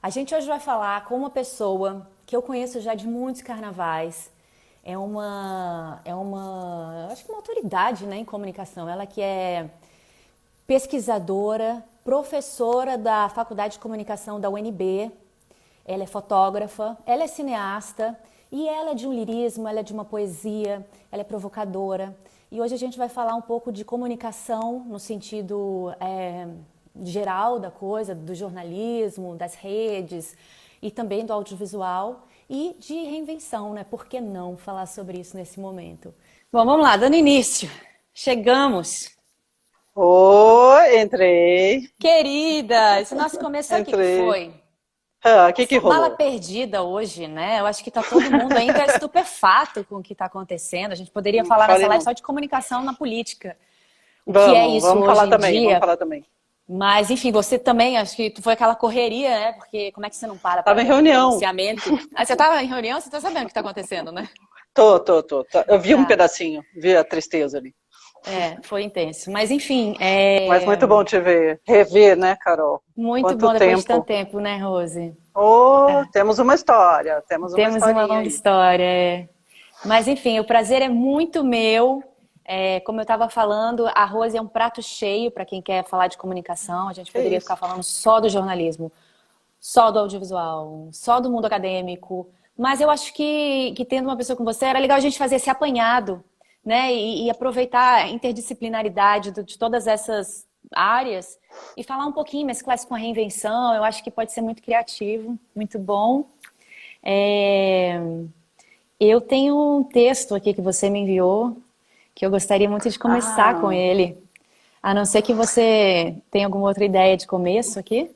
A gente hoje vai falar com uma pessoa que eu conheço já de muitos carnavais. Acho que uma autoridade, né, em comunicação. Ela que é pesquisadora, professora da Faculdade de Comunicação da UNB. Ela é fotógrafa, ela é cineasta e ela é de um lirismo, ela é de uma poesia, ela é provocadora. E hoje a gente vai falar um pouco de comunicação no sentido geral da coisa, do jornalismo, das redes e também do audiovisual e de reinvenção, né? Por que não falar sobre isso nesse momento? Bom, vamos lá, dando início. Chegamos. Oi, entrei, Querida, esse nosso começo aqui que entrei. foi? O que que Essa bala rolou? perdida hoje, né? Eu acho que tá todo mundo ainda estupefato com o que está acontecendo. A gente poderia Não falar nessa fale live não. só de comunicação na polícia. O que é Vamos, isso vamos hoje falar em também, vamos dia? falar também. Mas, enfim, você também, acho que foi aquela correria, né? Porque como é que você não para Tava em ver um reunião. pronunciamento? Ah, você estava em reunião, você está sabendo o que está acontecendo, né? Tô. Eu vi um Tá. pedacinho, vi a tristeza ali. É, foi intenso. Mas, enfim, Mas muito bom te ver, rever, né, Carol? muito Quanto bom depois de tanto tempo. tempo, né, Rose? Oh, temos uma Temos uma historinha longa aí. história. Mas, enfim, o prazer é muito meu. Como eu estava falando, arroz é um prato cheio para quem quer falar de comunicação. A gente Que poderia ficar isso? falando só do jornalismo, só do audiovisual, só do mundo acadêmico. Mas eu acho que tendo uma pessoa com você, era legal a gente fazer esse apanhado, né? E aproveitar a interdisciplinaridade de todas essas áreas e falar um pouquinho, mesclar isso com a reinvenção. Eu acho que pode ser muito criativo, muito bom. É, Eu tenho um texto aqui que você me enviou, que eu gostaria muito de começar com Ah, ele. A não ser que você tenha alguma outra ideia de começo aqui.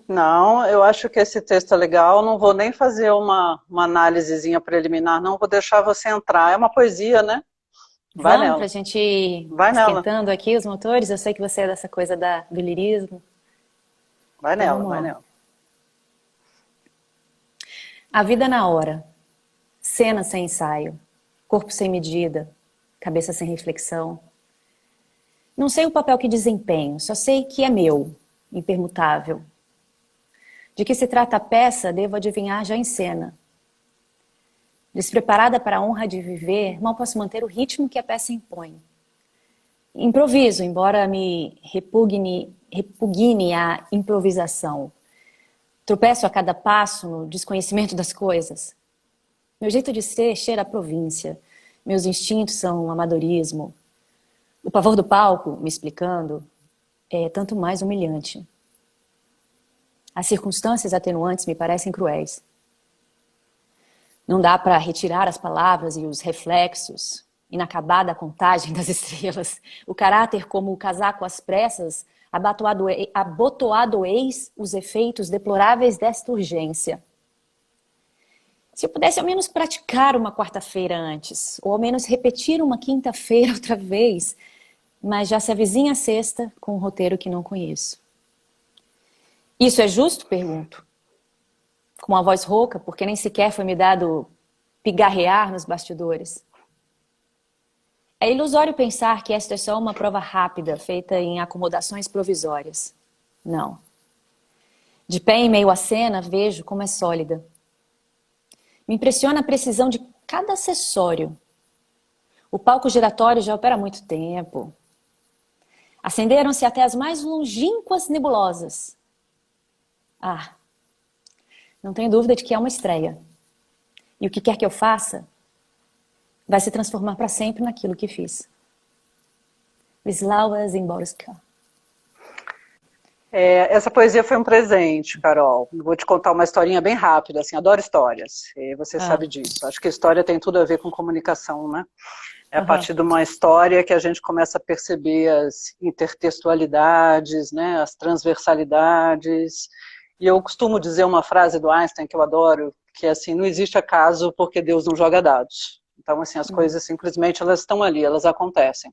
não, eu acho que esse texto é legal. Não vou nem fazer uma análisezinha preliminar, não. Vou deixar você entrar. É uma poesia, né? Vai Vamos para a nela, gente ir vai nela. esquentando aqui os motores? Eu sei que você é dessa coisa do lirismo. Vai Então nela, vamos vai lá. nela. A vida na hora. Cena sem ensaio. Corpo sem medida. Cabeça sem reflexão. Não sei o papel que desempenho, só sei que é meu, impermutável. De que se trata a peça, devo adivinhar já em cena. Despreparada para a honra de viver, mal posso manter o ritmo que a peça impõe. Improviso, embora me repugne a improvisação. Tropeço a cada passo no desconhecimento das coisas. Meu jeito de ser cheira a província. Meus instintos são amadorismo. O pavor do palco, me explicando, é tanto mais humilhante. As circunstâncias atenuantes me parecem cruéis. Não dá para retirar as palavras e os reflexos, inacabada a contagem das estrelas. O caráter como o casaco às pressas, abotoadoeis os efeitos deploráveis desta urgência. Se eu pudesse ao menos praticar uma quarta-feira antes, ou ao menos repetir uma quinta-feira outra vez, mas já se avizinha a sexta com um roteiro que não conheço. Isso é justo? Pergunto. Com uma voz rouca, porque nem sequer foi me dado pigarrear nos bastidores. É ilusório pensar que esta é só uma prova rápida, feita em acomodações provisórias. Não. De pé em meio à cena, vejo como é sólida. Me impressiona a precisão de cada acessório. O palco giratório já opera há muito tempo. Acenderam-se até as mais longínquas nebulosas. Ah, não tenho dúvida de que é uma estreia. E o que quer que eu faça, vai se transformar para sempre naquilo que fiz. Wisława Szymborska. Essa poesia foi um presente, Carol. Vou te contar uma historinha bem rápida, assim, adoro histórias, e você sabe Ah, disso. Acho que história tem tudo a ver com comunicação, né? É a aham. partir de uma história que a gente começa a perceber as intertextualidades, né, as transversalidades. E eu costumo dizer uma frase do Einstein que eu adoro, que é assim, não existe acaso porque Deus não joga dados. Então, assim, as Hum. coisas simplesmente elas estão ali, elas acontecem.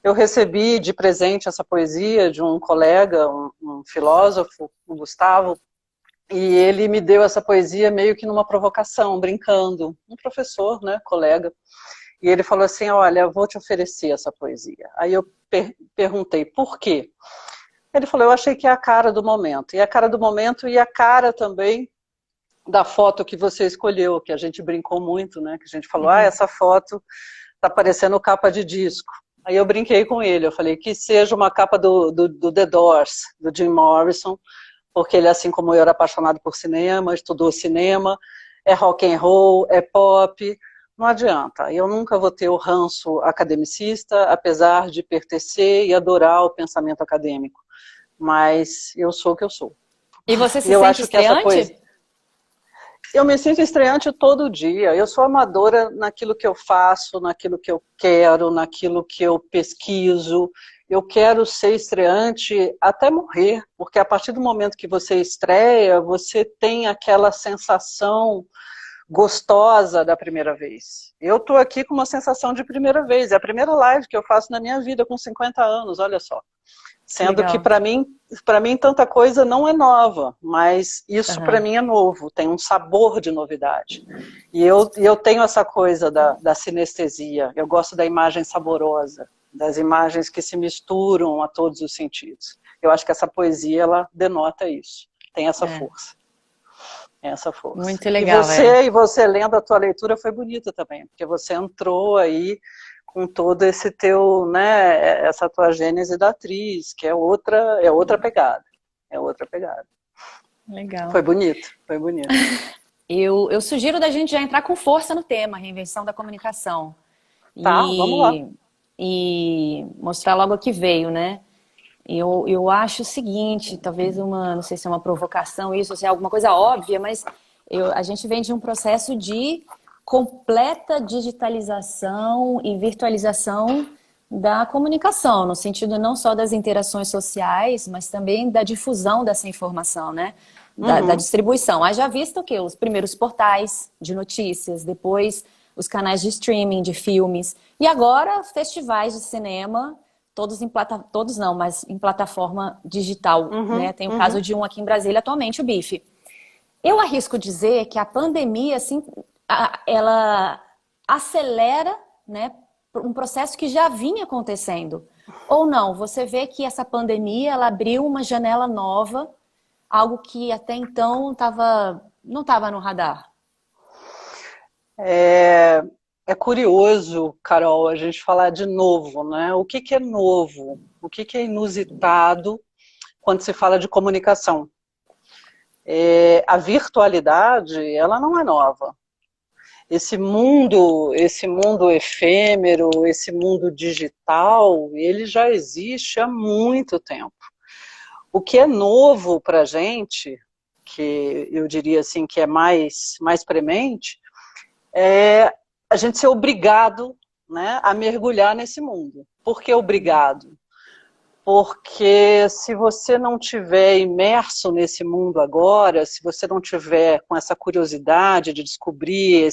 Eu recebi de presente essa poesia de um colega, um filósofo, o Gustavo, e ele me deu essa poesia meio que numa provocação, brincando, um professor, né, colega. E ele falou assim, olha, eu vou te oferecer essa poesia. Aí eu perguntei, por quê? Ele falou, eu achei que é a cara do momento. E a cara do momento e a cara também da foto que você escolheu, que a gente brincou muito, né? Que a gente falou, essa foto tá parecendo capa de disco. Aí eu brinquei com ele, eu falei que seja uma capa do The Doors, do Jim Morrison, porque ele, assim como eu, era apaixonado por cinema, estudou cinema, é rock and roll, é pop, não adianta. Eu nunca vou ter o ranço academicista, apesar de pertencer e adorar o pensamento acadêmico. Mas eu sou o que eu sou. E você se eu sente acho que essa coisa... estreante? Eu me sinto estreante todo dia. Eu sou amadora naquilo que eu faço, naquilo que eu quero, naquilo que eu pesquiso. Eu quero ser estreante até morrer, porque a partir do momento que você estreia, você tem aquela sensação gostosa da primeira vez. Eu estou aqui com uma sensação de primeira vez. É a primeira live que eu faço na minha vida com 50 anos, olha só. Sendo que para mim tanta coisa não é nova, mas isso para mim é novo, tem um sabor de novidade. E eu tenho essa coisa da sinestesia, eu gosto da imagem saborosa, das imagens que se misturam a todos os sentidos. Eu acho que essa poesia, ela denota isso, tem essa força. Essa força. Muito legal. E você lendo a tua leitura foi bonita também, porque você entrou aí com todo esse teu, né, essa tua gênese da atriz, que é outra pegada. É outra pegada. Legal. Foi bonito, foi bonito. Eu sugiro da gente já entrar com força no tema, reinvenção da comunicação. Tá, vamos lá. E mostrar logo o que veio, né? Eu acho o seguinte, talvez não sei se é uma provocação isso, ou se é alguma coisa óbvia, mas a gente vem de um processo de completa digitalização e virtualização da comunicação, no sentido não só das interações sociais, mas também da difusão dessa informação, né? Da distribuição. Haja vista o quê? Os primeiros portais de notícias, depois os canais de streaming, de filmes, e agora festivais de cinema, todos não, mas em plataforma digital, né? Tem o caso de um aqui em Brasília atualmente, o BIFE. Eu arrisco dizer que a pandemia, assim, ela acelera, né, um processo que já vinha acontecendo. Ou não, você vê que essa pandemia, ela abriu uma janela nova, algo que até então não estava no radar. É curioso, Carol, a gente falar de novo, né? O que é novo? O que é inusitado quando se fala de comunicação? A virtualidade, ela não é nova. Esse mundo efêmero, esse mundo digital, ele já existe há muito tempo. O que é novo para a gente, que eu diria assim que é mais premente, é a gente ser obrigado, né, a mergulhar nesse mundo. Por que obrigado? Porque se você não tiver imerso nesse mundo agora, se você não tiver com essa curiosidade de descobrir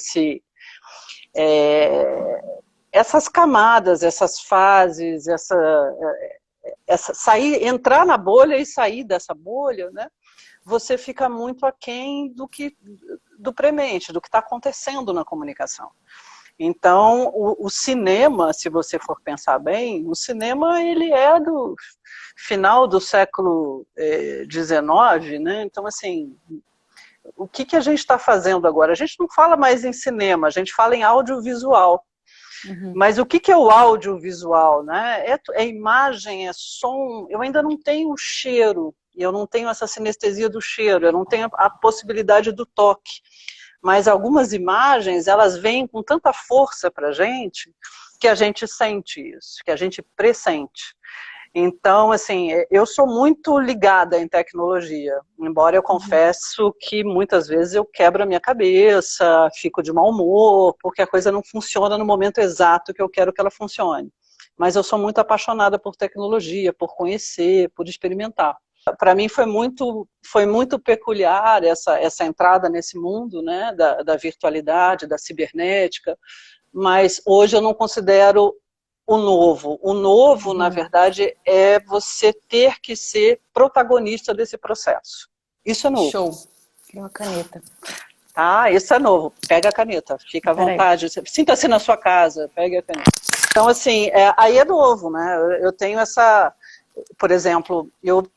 essas camadas, essas fases, entrar na bolha e sair dessa bolha, né, você fica muito aquém do premente, do que está acontecendo na comunicação. Então, o cinema, se você for pensar bem, o cinema ele é do final do século XIX, né? Então, assim, o que a gente está fazendo agora? A gente não fala mais em cinema, a gente fala em audiovisual. Mas o que é o audiovisual, né? É imagem, é som. Eu ainda não tenho o cheiro, eu não tenho essa sinestesia do cheiro, eu não tenho a possibilidade do toque. Mas algumas imagens, elas vêm com tanta força para a gente, que a gente sente isso, que a gente pressente. Então, assim, eu sou muito ligada em tecnologia, embora eu confesso que muitas vezes eu quebro a minha cabeça, fico de mau humor, porque a coisa não funciona no momento exato que eu quero que ela funcione. Mas eu sou muito apaixonada por tecnologia, por conhecer, por experimentar. Para mim foi muito peculiar essa entrada nesse mundo, né, da virtualidade, da cibernética, mas hoje eu não considero o novo. O novo, na verdade, é você ter que ser protagonista desse processo. Isso é novo. Show. Tem uma caneta. Tá, isso é novo. Pega a caneta, fica à vontade. Sinta-se na sua casa, pegue a caneta. Então, assim, aí é novo, né? Eu tenho por exemplo,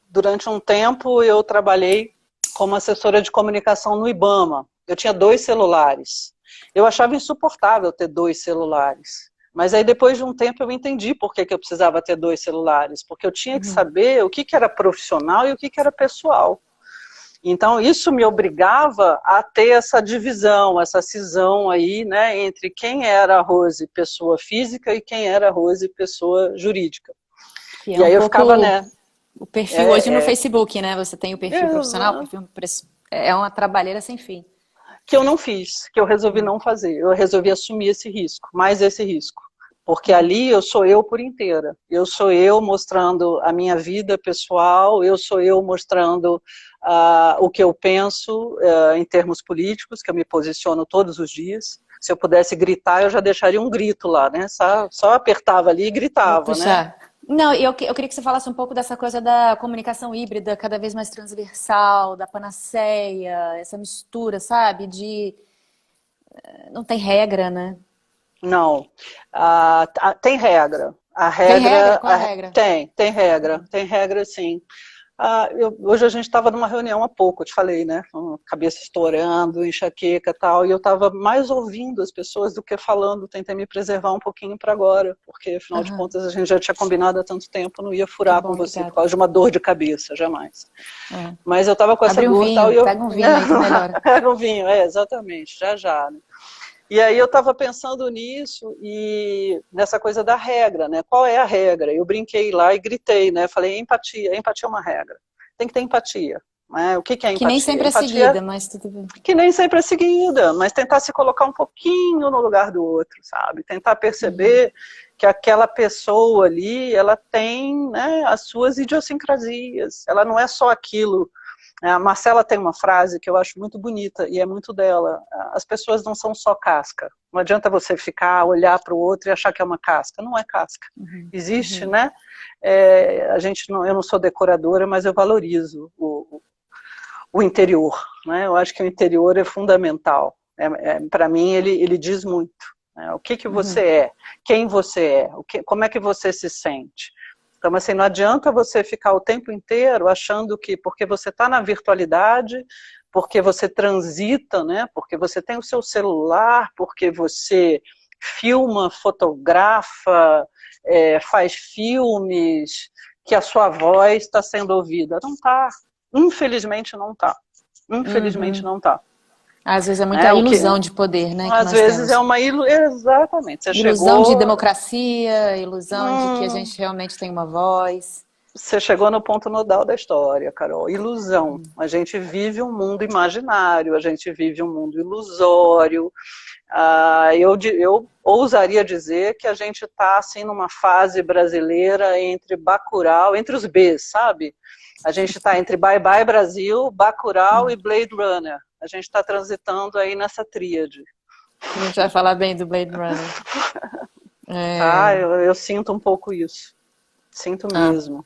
durante um tempo eu trabalhei como assessora de comunicação no IBAMA. Eu tinha 2 celulares. Eu achava insuportável ter 2 celulares. Mas aí depois de um tempo eu entendi por que eu precisava ter 2 celulares. Porque eu tinha que saber o que era profissional e o que era pessoal. Então isso me obrigava a ter essa divisão, essa cisão aí, né, entre quem era a Rose pessoa física e quem era a Rose pessoa jurídica. Que é E aí eu ficava, né? O perfil hoje no Facebook, né? Você tem o perfil profissional, o perfil é uma trabalheira sem fim. Que eu não fiz, que eu resolvi não fazer. Eu resolvi assumir esse risco, mais esse risco. Porque ali eu sou eu por inteira. Eu sou eu mostrando a minha vida pessoal, eu sou eu mostrando o que eu penso em termos políticos, que eu me posiciono todos os dias. Se eu pudesse gritar, eu já deixaria um grito lá, né? Só apertava ali e gritava, né? Não, eu queria que você falasse um pouco dessa coisa da comunicação híbrida, cada vez mais transversal, da panaceia, essa mistura, sabe? Não tem regra, né? Não. Tem regra. Tem regra? Qual é a regra? Tem regra sim. Hoje a gente estava numa reunião há pouco, eu te falei, né? Com a cabeça estourando, enxaqueca e tal, e eu estava mais ouvindo as pessoas do que falando, tentei me preservar um pouquinho para agora, porque afinal de contas a gente já tinha combinado há tanto tempo, não ia furar com você por causa de uma dor de cabeça, jamais. Mas eu estava com essa dor e tal, e eu... Pega um vinho aí que melhora. Pega um vinho, exatamente, já, né? E aí eu estava pensando nisso e nessa coisa da regra, né? Qual é a regra? Eu brinquei lá e gritei, né? Falei, empatia é uma regra. Tem que ter empatia. Né? O que é empatia? Que nem sempre empatia, é seguida, mas tudo bem. Que nem sempre é seguida, mas tentar se colocar um pouquinho no lugar do outro, sabe? Tentar perceber que aquela pessoa ali, ela tem, né, as suas idiosincrasias. Ela não é só aquilo. A Marcela tem uma frase que eu acho muito bonita, e é muito dela. As pessoas não são só casca. Não adianta você ficar, olhar para o outro e achar que é uma casca. Não é casca. Existe, né? Eu não sou decoradora, mas eu valorizo o interior. Né? Eu acho que o interior é fundamental. Para mim, ele diz muito. Né? O que você é, quem você é, como é que você se sente. Então, assim, não adianta você ficar o tempo inteiro achando que porque você está na virtualidade, porque você transita, né? Porque você tem o seu celular, porque você filma, fotografa, faz filmes, que a sua voz está sendo ouvida. Não está. Infelizmente não está. Infelizmente não está. Às vezes é muita ilusão de poder, né? Às vezes é uma ilusão, exatamente. Você ilusão de democracia, ilusão de que a gente realmente tem uma voz. Você chegou no ponto nodal da história, Carol. Ilusão. A gente vive um mundo imaginário, a gente vive um mundo ilusório. Eu ousaria dizer que a gente está assim, numa fase brasileira entre Bacurau, entre os Bs, sabe? A gente está entre Bye Bye Brasil, Bacurau e Blade Runner. A gente está transitando aí nessa tríade. A gente vai falar bem do Blade Runner. Eu sinto um pouco isso. Sinto mesmo.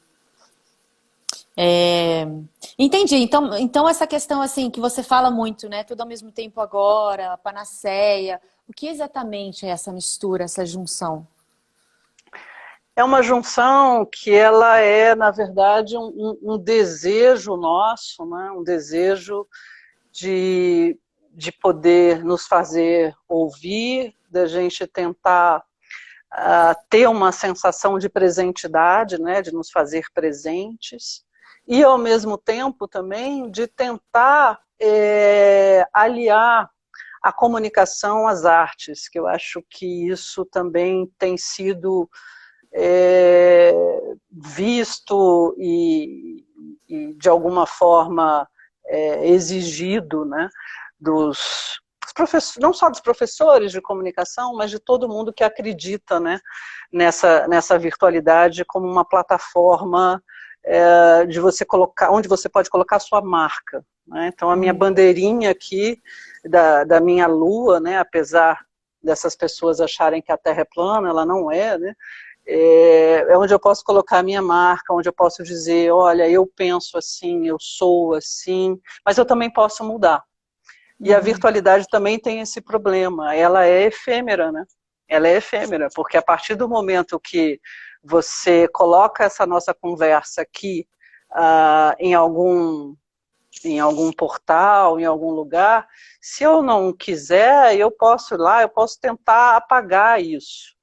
Entendi. Então essa questão assim que você fala muito, né? Tudo ao mesmo tempo agora, a panaceia. O que exatamente é essa mistura, essa junção? É uma junção que ela é, na verdade, um desejo nosso, né? Um desejo de poder nos fazer ouvir, da gente tentar ter uma sensação de presentidade, né? De nos fazer presentes, e ao mesmo tempo também de tentar aliar a comunicação às artes, que eu acho que isso também tem sido visto e de alguma forma exigido, né, não só dos professores de comunicação, mas de todo mundo que acredita, né, nessa virtualidade como uma plataforma de você colocar, onde você pode colocar a sua marca. Né? Então a minha bandeirinha aqui da minha lua, né, apesar dessas pessoas acharem que a Terra é plana, ela não é, né? É onde eu posso colocar a minha marca, onde eu posso dizer, olha, eu penso assim, eu sou assim, mas eu também posso mudar. E a virtualidade também tem esse problema, ela é efêmera, né? Ela é efêmera, porque a partir do momento que você coloca essa nossa conversa aqui em algum portal, em algum lugar, se eu não quiser, eu posso ir lá, eu posso tentar apagar isso.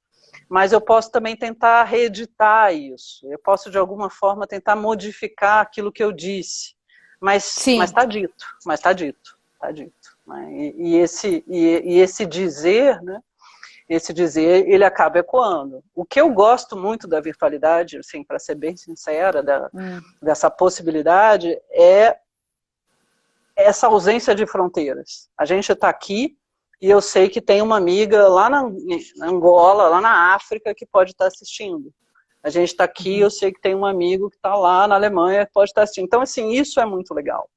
Mas eu posso também tentar reeditar isso. Eu posso, de alguma forma, tentar modificar aquilo que eu disse. Mas está dito, está dito. Né? E esse dizer, né? Esse dizer, ele acaba ecoando. O que eu gosto muito da virtualidade, assim, para ser bem sincera, dessa possibilidade, é essa ausência de fronteiras. A gente está aqui e eu sei que tem uma amiga lá na Angola, lá na África, que pode estar assistindo. A gente está aqui e eu sei que tem um amigo que está lá na Alemanha que pode estar assistindo. Então, assim, isso é muito legal.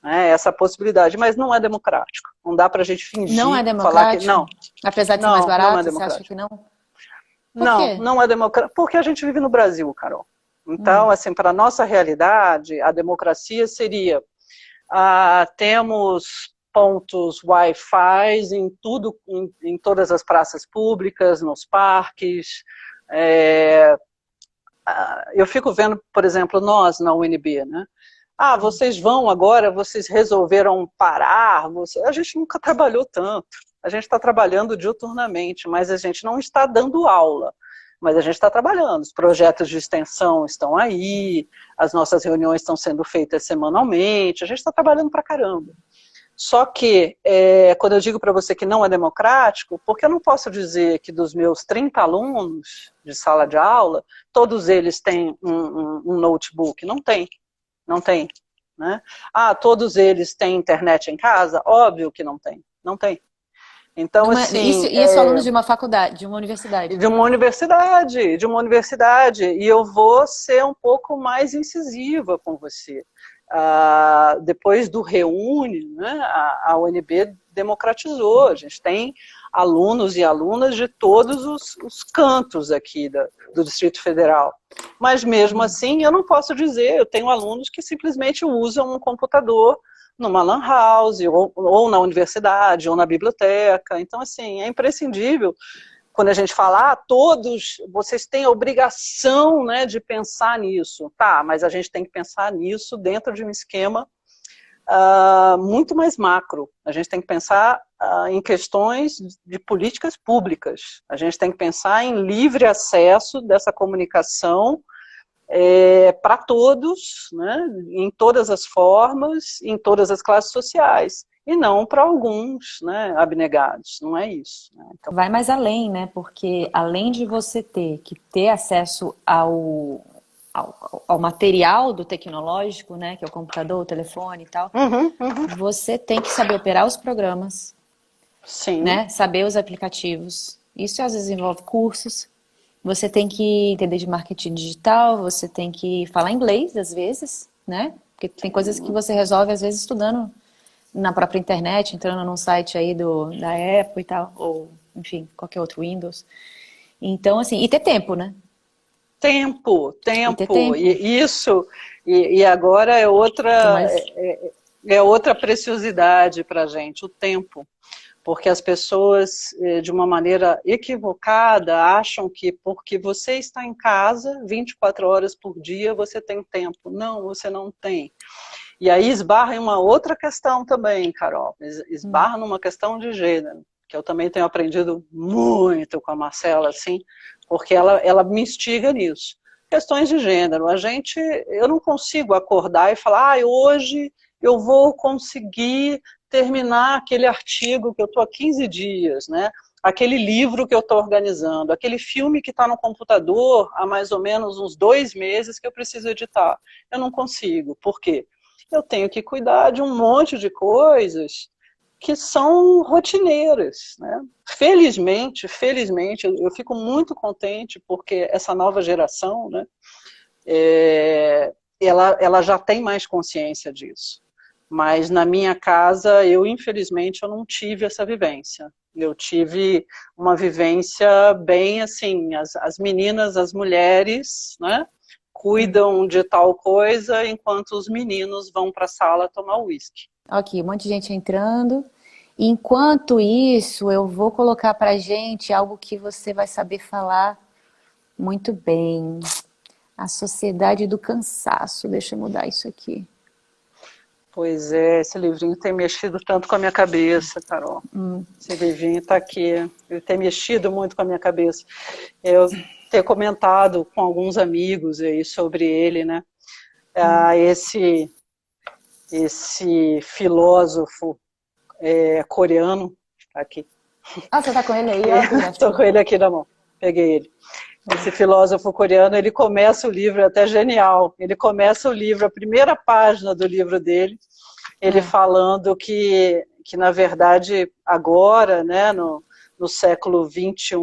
Né, essa possibilidade, mas não é democrático. Não dá pra gente fingir, não é democrático? falar que não. Apesar de ser mais barato, não é você acha que não? Não é democrático, porque a gente vive no Brasil, Carol. Então, assim, para a nossa realidade, a democracia seria, temos pontos Wi-Fi em tudo, em todas as praças públicas, nos parques. Eu fico vendo, por exemplo, nós na UNB, né? Vocês vão agora, vocês resolveram parar, a gente nunca trabalhou tanto, a gente está trabalhando diuturnamente, mas a gente não está dando aula, mas a gente está trabalhando, os projetos de extensão estão aí, as nossas reuniões estão sendo feitas semanalmente, a gente está trabalhando pra caramba. Só que, quando eu digo para você que não é democrático, porque eu não posso dizer que dos meus 30 alunos de sala de aula, todos eles têm um notebook, não tem. Não tem, né? Todos eles têm internet em casa? Óbvio que não tem, não tem. Então, assim... Isso alunos de uma faculdade, de uma universidade? De uma universidade, e eu vou ser um pouco mais incisiva com você. Depois do Reúne, né, a UNB democratizou, a gente tem alunos e alunas de todos os cantos aqui do Distrito Federal. Mas mesmo assim, eu não posso dizer, eu tenho alunos que simplesmente usam um computador numa lan house, ou na universidade, ou na biblioteca. Então, assim, é imprescindível, quando a gente fala, todos, vocês têm a obrigação, né, de pensar nisso. Tá, mas a gente tem que pensar nisso dentro de um esquema muito mais macro. A gente tem que pensar em questões de políticas públicas. A gente tem que pensar em livre acesso dessa comunicação para todos, né, em todas as formas, em todas as classes sociais. E não para alguns, né, abnegados, não é isso. Né? Então... Vai mais além, né? Porque além de você ter que ter acesso ao material do tecnológico, né, que é o computador, o telefone e tal, você tem que saber operar os programas, sim, né, saber os aplicativos. Isso às vezes envolve cursos. Você tem que entender de marketing digital, você tem que falar inglês às vezes, né? Porque tem coisas que você resolve às vezes estudando na própria internet, entrando num site aí da Apple e tal, ou, enfim, qualquer outro Windows. Então, assim, e ter tempo, né? Tempo. E Isso, e agora é outra preciosidade para a gente, o tempo. Porque as pessoas, de uma maneira equivocada, acham que porque você está em casa 24 horas por dia, você tem tempo. Não, você não tem. E aí esbarra em uma outra questão também, Carol, esbarra numa questão de gênero, que eu também tenho aprendido muito com a Marcela, assim, porque ela me instiga nisso. Questões de gênero, eu não consigo acordar e falar, hoje eu vou conseguir terminar aquele artigo que eu estou há 15 dias, né? Aquele livro que eu estou organizando, aquele filme que está no computador há mais ou menos uns 2 meses que eu preciso editar. Eu não consigo. Por quê? Eu tenho que cuidar de um monte de coisas que são rotineiras, né? Felizmente, eu fico muito contente porque essa nova geração, né, ela já tem mais consciência disso. Mas na minha casa, infelizmente, eu não tive essa vivência. Eu tive uma vivência bem assim, as meninas, as mulheres, né, cuidam de tal coisa, enquanto os meninos vão para a sala tomar uísque. Ok, um monte de gente entrando. Enquanto isso, eu vou colocar pra gente algo que você vai saber falar Muito bem. A Sociedade do Cansaço. Deixa eu mudar isso aqui. Pois é, esse livrinho tem mexido tanto com a minha cabeça, Carol. Esse livrinho está aqui, ele tem mexido muito com a minha cabeça. Eu tenho comentado com alguns amigos aí sobre ele, né? Esse filósofo coreano, aqui. Ah, você tá com ele aí? Ó, Estou com ele aqui na mão, peguei ele. Esse filósofo coreano, ele começa o livro, é até genial, ele começa o livro, a primeira página do livro dele, ele falando que na verdade, agora, né, no século XXI,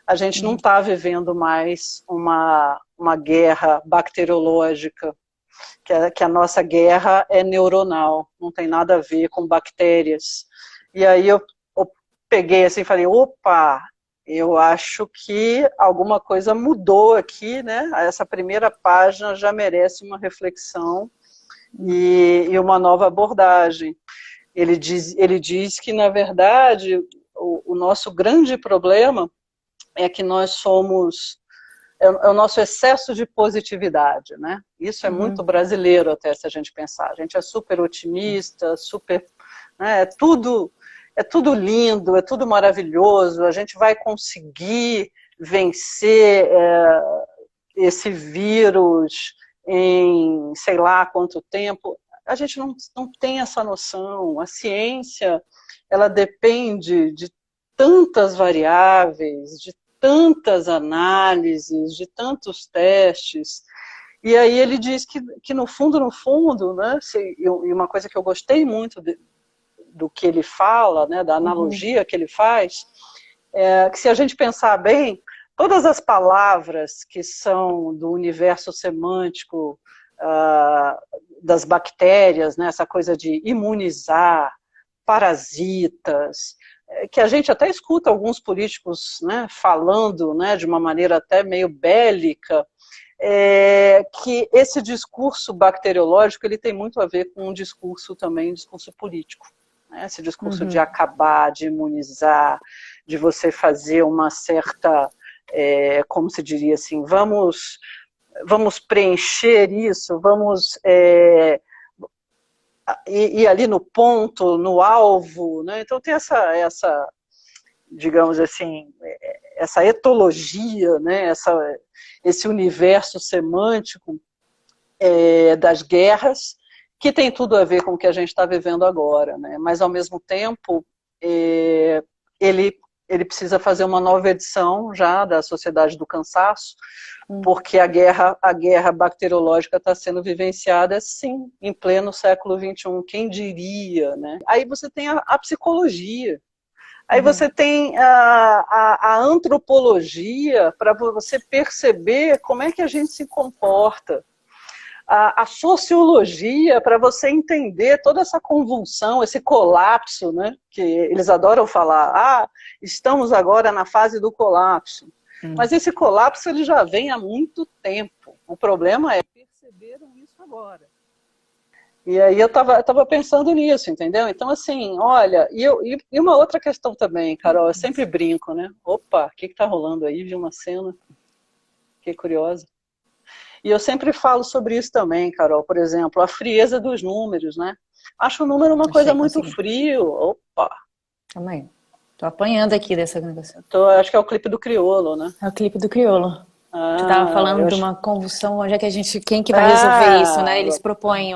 a gente não está vivendo mais uma guerra bacteriológica, que a nossa guerra é neuronal, não tem nada a ver com bactérias. E aí eu peguei assim e falei, opa, eu acho que alguma coisa mudou aqui, né? Essa primeira página já merece uma reflexão e uma nova abordagem. Ele diz que, na verdade, o nosso grande problema é que nós somos... É o nosso excesso de positividade, né? Isso é muito brasileiro até, se a gente pensar. A gente é super otimista, super... Né? É tudo lindo, é tudo maravilhoso, a gente vai conseguir vencer esse vírus em sei lá quanto tempo. A gente não tem essa noção. A ciência, ela depende de tantas variáveis, de tantas análises, de tantos testes. E aí ele diz que no fundo, né, e uma coisa que eu gostei muito do que ele fala, né, da analogia que ele faz, é que se a gente pensar bem, todas as palavras que são do universo semântico das bactérias, né, essa coisa de imunizar, parasitas, que a gente até escuta alguns políticos, né, falando, né, de uma maneira até meio bélica, que esse discurso bacteriológico ele tem muito a ver com um discurso também, um discurso político. Né, esse discurso de acabar, de imunizar, de você fazer uma certa, como se diria assim, vamos preencher isso, vamos ir ali no ponto, no alvo, né? Então tem essa, digamos assim, essa etologia, né? Esse universo semântico das guerras, que tem tudo a ver com o que a gente está vivendo agora, né? Mas ao mesmo tempo ele precisa fazer uma nova edição já da Sociedade do Cansaço, porque a guerra bacteriológica está sendo vivenciada, sim, em pleno século XXI, quem diria, né? Aí você tem a psicologia, aí você tem a antropologia, para você perceber como é que a gente se comporta, a sociologia, para você entender toda essa convulsão, esse colapso, né? Que eles adoram falar, estamos agora na fase do colapso. Mas esse colapso ele já vem há muito tempo. O problema é perceberam isso agora. E aí eu estava pensando nisso, entendeu? Então, assim, olha, e uma outra questão também, Carol, eu sempre brinco, né? Opa, o que está rolando aí? Vi uma cena, fiquei curiosa. E eu sempre falo sobre isso também, Carol, por exemplo, a frieza dos números, né? Acho o número uma coisa muito frio. Opa! Calma aí. Tô apanhando aqui dessa negócio. Acho que é o clipe do Criolo, né? É o clipe do Criolo. Tu tava falando de uma convulsão, onde é que quem que vai resolver isso, né? Eles propõem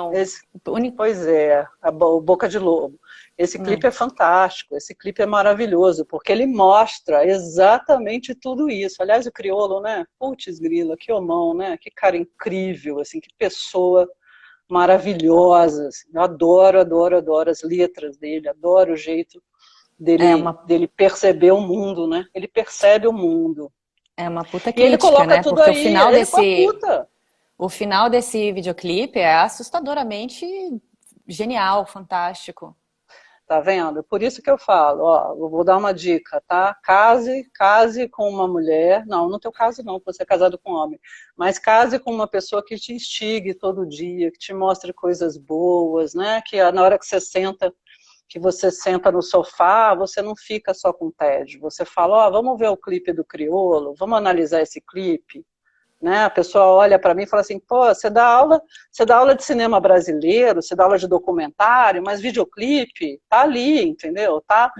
Pois é, o Boca de Lobo. Esse clipe é fantástico, esse clipe é maravilhoso, porque ele mostra exatamente tudo isso. Aliás, o Criolo, né? Putz grila, que homão, né? Que cara incrível, assim, que pessoa maravilhosa. Assim. Eu adoro as letras dele, adoro o jeito dele perceber o mundo, né? Ele percebe o mundo. É uma puta crítica, e ele coloca né? tudo Porque aí, o final desse videoclipe é assustadoramente genial, fantástico. Tá vendo? Por isso que eu falo, ó, eu vou dar uma dica, tá? Case com uma mulher, não no teu caso não, porque você é casado com um homem, mas case com uma pessoa que te instigue todo dia, que te mostre coisas boas, né? Que na hora que você senta que você senta no sofá, você não fica só com tédio. Você fala, ó, vamos ver o clipe do Criolo, vamos analisar esse clipe. Né? A pessoa olha para mim e fala assim, pô, você dá aula de cinema brasileiro, você dá aula de documentário, mas videoclipe tá ali, entendeu? Tá,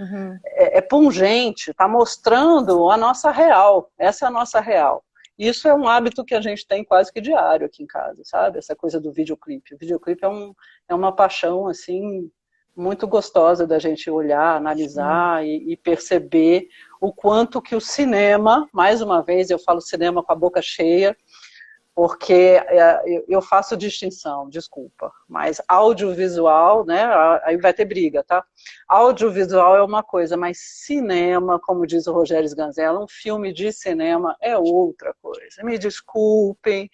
é pungente, tá mostrando a nossa real, essa é a nossa real. Isso é um hábito que a gente tem quase que diário aqui em casa, sabe? Essa coisa do videoclipe. O videoclipe é uma paixão, assim, muito gostosa da gente olhar, analisar e perceber o quanto que o cinema, mais uma vez eu falo cinema com a boca cheia, porque eu faço distinção, desculpa, mas audiovisual, né, aí vai ter briga, tá? Audiovisual é uma coisa, mas cinema, como diz o Rogério Sganzella, um filme de cinema é outra coisa. Me desculpem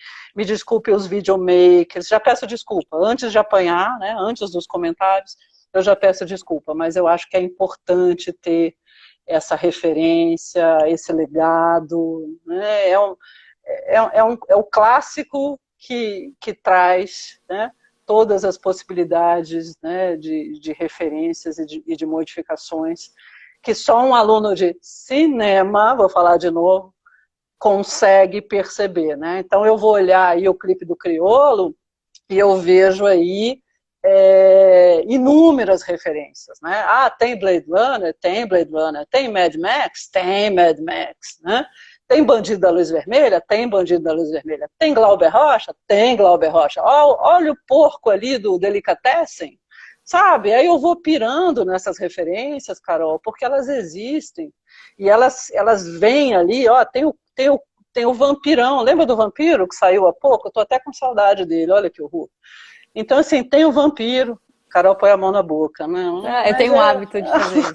os videomakers, já peço desculpa, antes de apanhar, né, antes dos comentários, eu já peço desculpa, mas eu acho que é importante ter essa referência, esse legado, né? É o clássico que traz, né, todas as possibilidades, né, de referências e de modificações que só um aluno de cinema, vou falar de novo, consegue perceber. Né? Então eu vou olhar aí o clipe do Criolo e eu vejo aí inúmeras referências, né? Ah, tem Blade Runner? Tem Blade Runner. Tem Mad Max? Tem Mad Max, né? Tem Bandido da Luz Vermelha? Tem Bandido da Luz Vermelha. Tem Glauber Rocha? Tem Glauber Rocha. Olha o porco ali do Delicatessen, sabe? Aí eu vou pirando nessas referências, Carol, porque elas existem, e elas vêm ali, ó, tem o Vampirão, lembra do Vampiro que saiu há pouco? Eu tô até com saudade dele, olha que horror. Então, assim, tem o Vampiro. Carol põe a mão na boca, né? Eu tenho um hábito de fazer isso,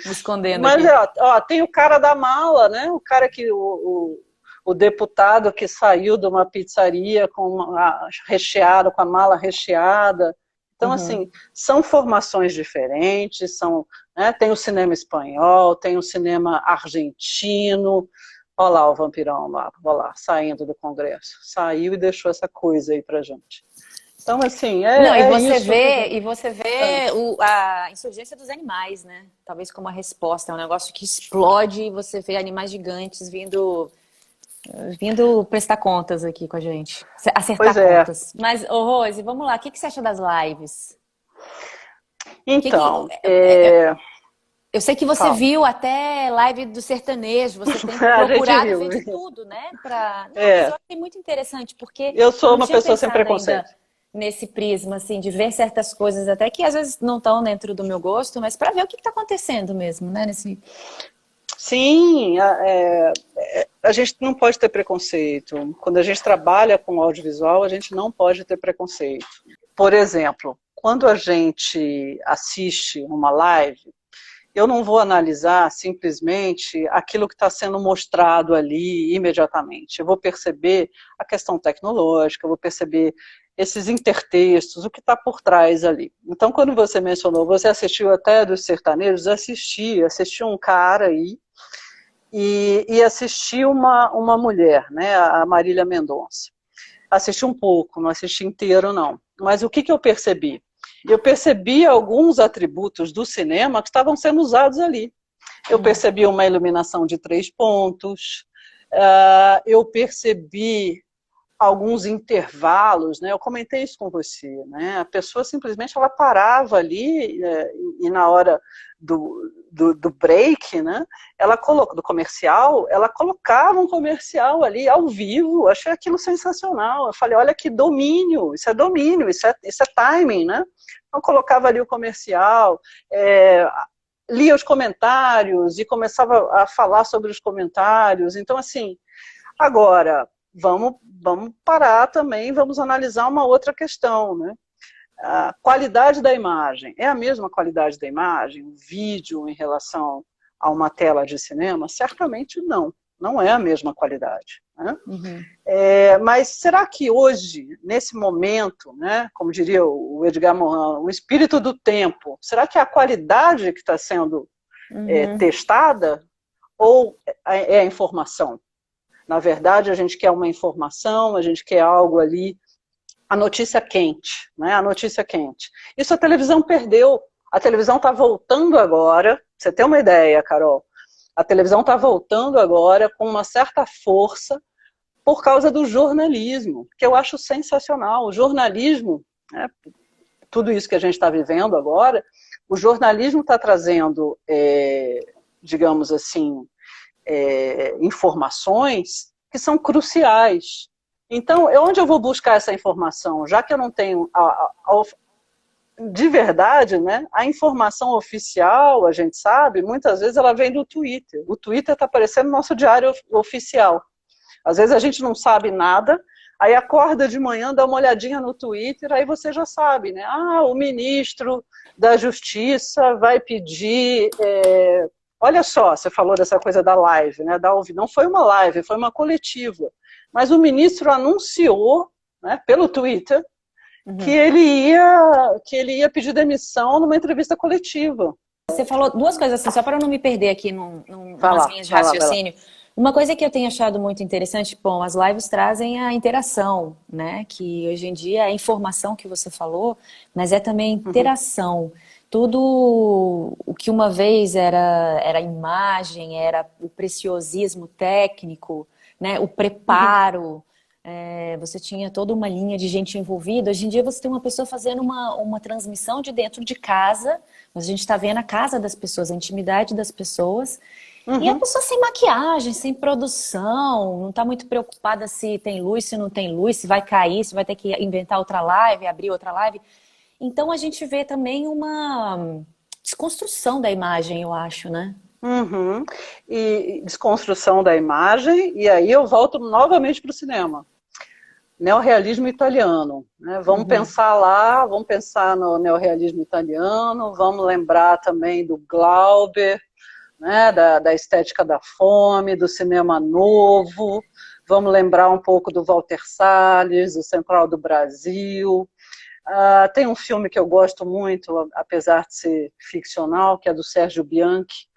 me escondendo mas, aqui. Ó, tem o cara da mala, né? O cara que... O deputado que saiu de uma pizzaria recheado, com a mala recheada. Então, assim, são formações diferentes, né, tem o cinema espanhol, tem o cinema argentino. Olha lá o Vampirão lá, olha lá, saindo do Congresso. Saiu e deixou essa coisa aí pra gente. Então, assim, Não, e você isso. vê a insurgência dos animais, né? Talvez como a resposta. É um negócio que explode e você vê animais gigantes vindo prestar contas aqui com a gente. Acertar contas. Mas, Rose, vamos lá. O que você acha das lives? Então, eu sei que você viu até live do sertanejo, você tem procurado ver de tudo, né? Mas eu achei muito interessante, porque eu sou uma pessoa sem preconceito. Nesse prisma, assim, de ver certas coisas, até que às vezes não estão dentro do meu gosto, mas para ver o que está acontecendo mesmo, né? Sim, a gente não pode ter preconceito. Quando a gente trabalha com audiovisual, a gente não pode ter preconceito. Por exemplo, quando a gente assiste uma live, eu não vou analisar simplesmente aquilo que está sendo mostrado ali imediatamente. Eu vou perceber a questão tecnológica, eu vou perceber esses intertextos, o que está por trás ali. Então, quando você mencionou, você assistiu até dos sertanejos, assisti um cara aí, e assisti uma mulher, né, a Marília Mendonça. Assisti um pouco, não assisti inteiro não. Mas o que eu percebi? Eu percebi alguns atributos do cinema que estavam sendo usados ali. Eu percebi uma iluminação de 3 pontos, eu percebi alguns intervalos, né? Eu comentei isso com você, né? A pessoa simplesmente ela parava ali e na hora do break, né? Ela do comercial, ela colocava um comercial ali ao vivo. Achei aquilo sensacional. Eu falei, olha que domínio, isso é timing, né? Então colocava ali o comercial, lia os comentários e começava a falar sobre os comentários. Então, assim, agora vamos parar também, vamos analisar uma outra questão, né? A qualidade da imagem, é a mesma qualidade da imagem, o vídeo em relação a uma tela de cinema? Certamente não é a mesma qualidade. Né? Mas será que hoje, nesse momento, né, como diria o Edgar Morin, o espírito do tempo, será que é a qualidade que está sendo testada ou é a informação? Na verdade, a gente quer uma informação, a gente quer algo ali, a notícia quente, né? A notícia quente. Isso a televisão perdeu A televisão está voltando agora, pra você ter uma ideia, Carol, a televisão está voltando agora com uma certa força por causa do jornalismo, que eu acho sensacional. O jornalismo, né, tudo isso que a gente está vivendo agora, o jornalismo está trazendo, digamos assim, informações que são cruciais. Então, onde eu vou buscar essa informação? Já que eu não tenho, de verdade, né, a informação oficial, a gente sabe, muitas vezes ela vem do Twitter. O Twitter está parecendo nosso diário oficial. Às vezes a gente não sabe nada, aí acorda de manhã, dá uma olhadinha no Twitter, aí você já sabe, né? Ah, o ministro da Justiça vai pedir... Olha só, você falou dessa coisa da live, né? Não foi uma live, foi uma coletiva. Mas o ministro anunciou, né, pelo Twitter, que ele ia pedir demissão numa entrevista coletiva. Você falou duas coisas assim, só para eu não me perder aqui nas linhas de Vai lá. raciocínio. Uma coisa que eu tenho achado muito interessante, bom, as lives trazem a interação, né? Que hoje em dia é a informação que você falou, mas é também interação. Tudo o que uma vez era imagem, era o preciosismo técnico, né? O preparo, você tinha toda uma linha de gente envolvida. Hoje em dia você tem uma pessoa fazendo uma transmissão de dentro de casa, mas a gente está vendo a casa das pessoas, a intimidade das pessoas. E a pessoa sem maquiagem, sem produção, não está muito preocupada se tem luz, se não tem luz, se vai cair, se vai ter que inventar outra live, abrir outra live. Então a gente vê também uma desconstrução da imagem, eu acho, né? E desconstrução da imagem, e aí eu volto novamente para o cinema. Neorrealismo italiano, né? Vamos pensar lá, vamos pensar no neorrealismo italiano, vamos lembrar também do Glauber, né, da estética da fome, do cinema novo, vamos lembrar um pouco do Walter Salles, do Central do Brasil. Tem um filme que eu gosto muito, apesar de ser ficcional, que é do Sérgio Bianchi,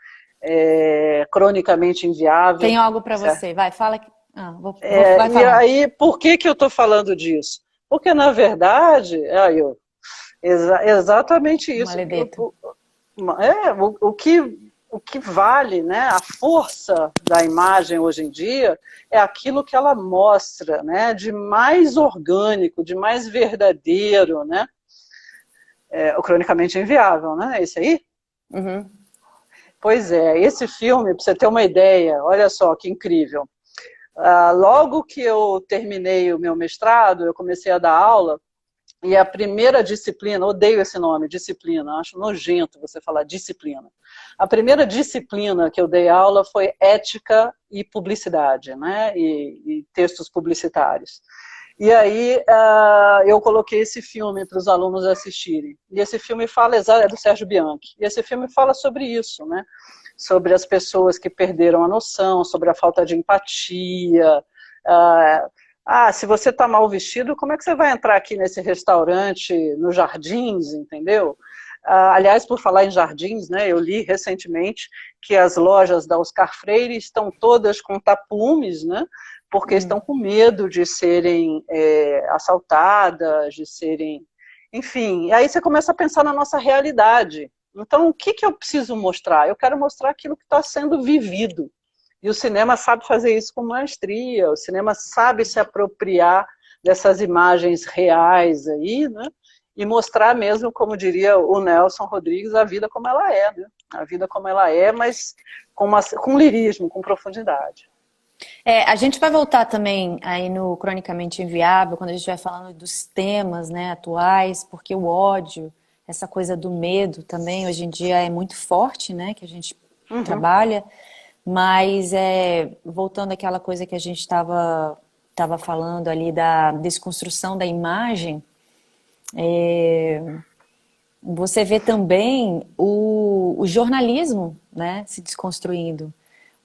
Cronicamente Inviável. Tenho algo para você, vai, fala. Vai falar. E aí, por que eu estou falando disso? Porque, na verdade, exatamente isso. O que vale, né, a força da imagem hoje em dia é aquilo que ela mostra, né, de mais orgânico, de mais verdadeiro, né? O Cronicamente Inviável, né? Esse aí? Pois é, esse filme, para você ter uma ideia, olha só que incrível. Logo que eu terminei o meu mestrado, eu comecei a dar aula, e a primeira disciplina, odeio esse nome, disciplina, acho nojento você falar disciplina. A primeira disciplina que eu dei aula foi ética e publicidade, né? E textos publicitários. E aí eu coloquei esse filme para os alunos assistirem. E esse filme é do Sérgio Bianchi. E esse filme fala sobre isso, né? Sobre as pessoas que perderam a noção, sobre a falta de empatia. Se você está mal vestido, como é que você vai entrar aqui nesse restaurante, nos Jardins, entendeu? Aliás, por falar em Jardins, né, eu li recentemente que as lojas da Oscar Freire estão todas com tapumes, né, porque estão com medo de serem assaltadas, de serem... Enfim, aí você começa a pensar na nossa realidade. Então, o que eu preciso mostrar? Eu quero mostrar aquilo que está sendo vivido. E o cinema sabe fazer isso com maestria, o cinema sabe se apropriar dessas imagens reais aí, né? E mostrar mesmo, como diria o Nelson Rodrigues, a vida como ela é, né? A vida como ela é, mas com lirismo, com profundidade. A gente vai voltar também aí no Cronicamente Inviável, quando a gente vai falando dos temas, né, atuais, porque o ódio, essa coisa do medo também, hoje em dia é muito forte, né, que a gente trabalha. Mas, voltando àquela coisa que a gente estava falando ali da desconstrução da imagem, você vê também o jornalismo, né, se desconstruindo.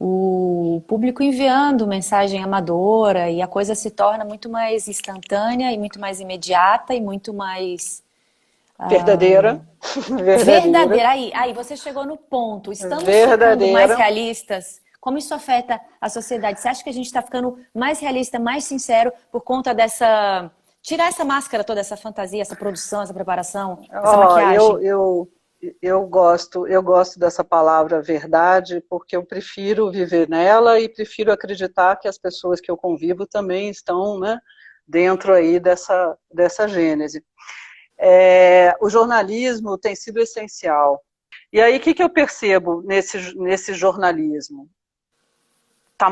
O público enviando mensagem amadora e a coisa se torna muito mais instantânea e muito mais imediata e muito mais... Verdadeira. Verdadeira. Aí você chegou no ponto. Estamos ficando mais realistas? Como isso afeta a sociedade? Você acha que a gente está ficando mais realista, mais sincero por conta dessa... Tirar essa máscara toda, essa fantasia, essa produção, essa preparação, essa maquiagem? eu gosto dessa palavra verdade, porque eu prefiro viver nela e prefiro acreditar que as pessoas que eu convivo também estão, né, dentro aí dessa gênese. O jornalismo tem sido essencial. E aí, o que eu percebo nesse jornalismo? Está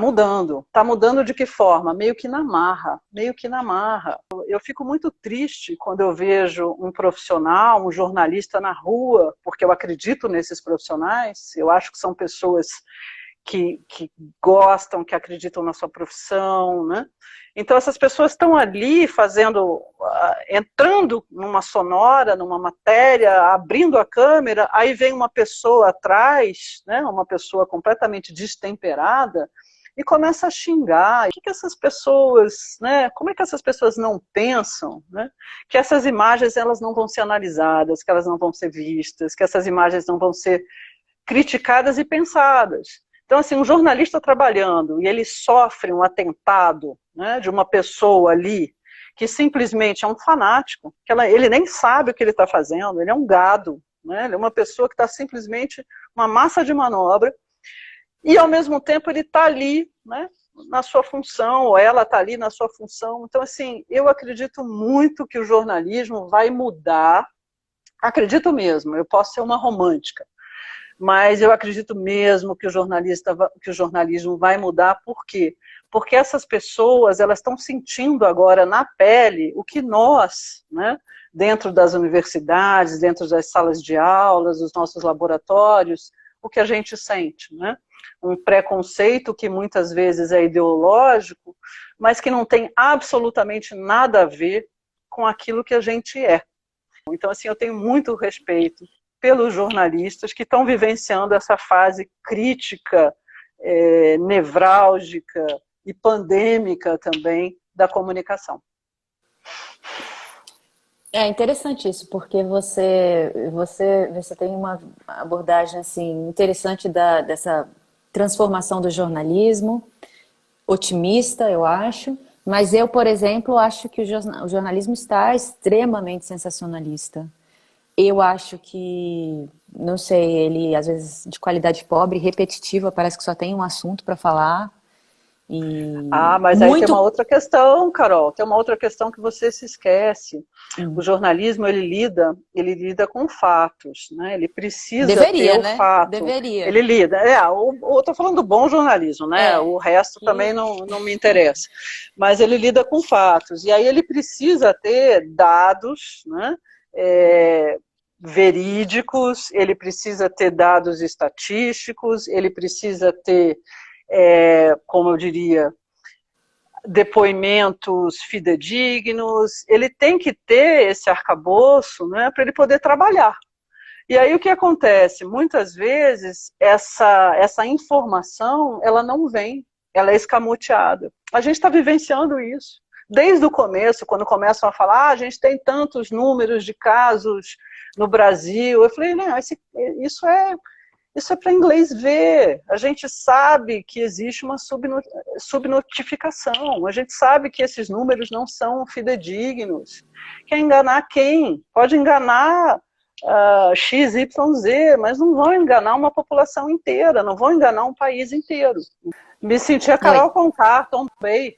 mudando de que forma? Meio que na marra, meio que na marra. Eu fico muito triste quando eu vejo um profissional, um jornalista na rua, porque eu acredito nesses profissionais, eu acho que são pessoas que gostam, que acreditam na sua profissão, né? Então essas pessoas estão ali entrando numa sonora, numa matéria, abrindo a câmera, aí vem uma pessoa atrás, né, uma pessoa completamente destemperada, e começa a xingar. O que essas pessoas, né, como é que essas pessoas não pensam, né, que essas imagens elas não vão ser analisadas, que elas não vão ser vistas, que essas imagens não vão ser criticadas e pensadas. Então, assim, um jornalista trabalhando e ele sofre um atentado, né, de uma pessoa ali que simplesmente é um fanático, que ele nem sabe o que ele está fazendo, ele é um gado, né, ele é uma pessoa que está simplesmente uma massa de manobra, e ao mesmo tempo ele está ali, né, na sua função, ou ela está ali na sua função. Então, assim, eu acredito muito que o jornalismo vai mudar, acredito mesmo, eu posso ser uma romântica, mas eu acredito mesmo que o jornalismo vai mudar. Por quê? Porque essas pessoas, elas estão sentindo agora na pele o que nós, né, dentro das universidades, dentro das salas de aulas, dos nossos laboratórios, o que a gente sente, né? Um preconceito que muitas vezes é ideológico, mas que não tem absolutamente nada a ver com aquilo que a gente é. Então, assim, eu tenho muito respeito pelos jornalistas que estão vivenciando essa fase crítica, nevrálgica e pandêmica também da comunicação. É interessante isso, porque você tem uma abordagem assim, interessante dessa transformação do jornalismo, otimista, eu acho, mas eu, por exemplo, acho que o jornalismo está extremamente sensacionalista. Eu acho que, não sei, ele às vezes de qualidade pobre, repetitiva, parece que só tem um assunto para falar. Mas aí tem uma outra questão, Carol, tem uma outra questão que você se esquece. O jornalismo, ele lida com fatos, né? Ele precisa ter o fato. Deveria. Ele lida. Eu estou falando do bom jornalismo, né? O resto também não me interessa. Mas ele lida com fatos. E aí ele precisa ter dados, né? Verídicos, ele precisa ter dados estatísticos, ele precisa ter, como eu diria, depoimentos fidedignos, ele tem que ter esse arcabouço, né, para ele poder trabalhar. E aí o que acontece? Muitas vezes essa informação ela não vem, ela é escamoteada. A gente está vivenciando isso. Desde o começo, quando começam a falar, a gente tem tantos números de casos no Brasil, eu falei, não, isso é para inglês ver. A gente sabe que existe uma subnotificação, a gente sabe que esses números não são fidedignos. Quer enganar quem? Pode enganar XYZ, mas não vão enganar uma população inteira, não vão enganar um país inteiro. Me senti a Carol Conká, tombei.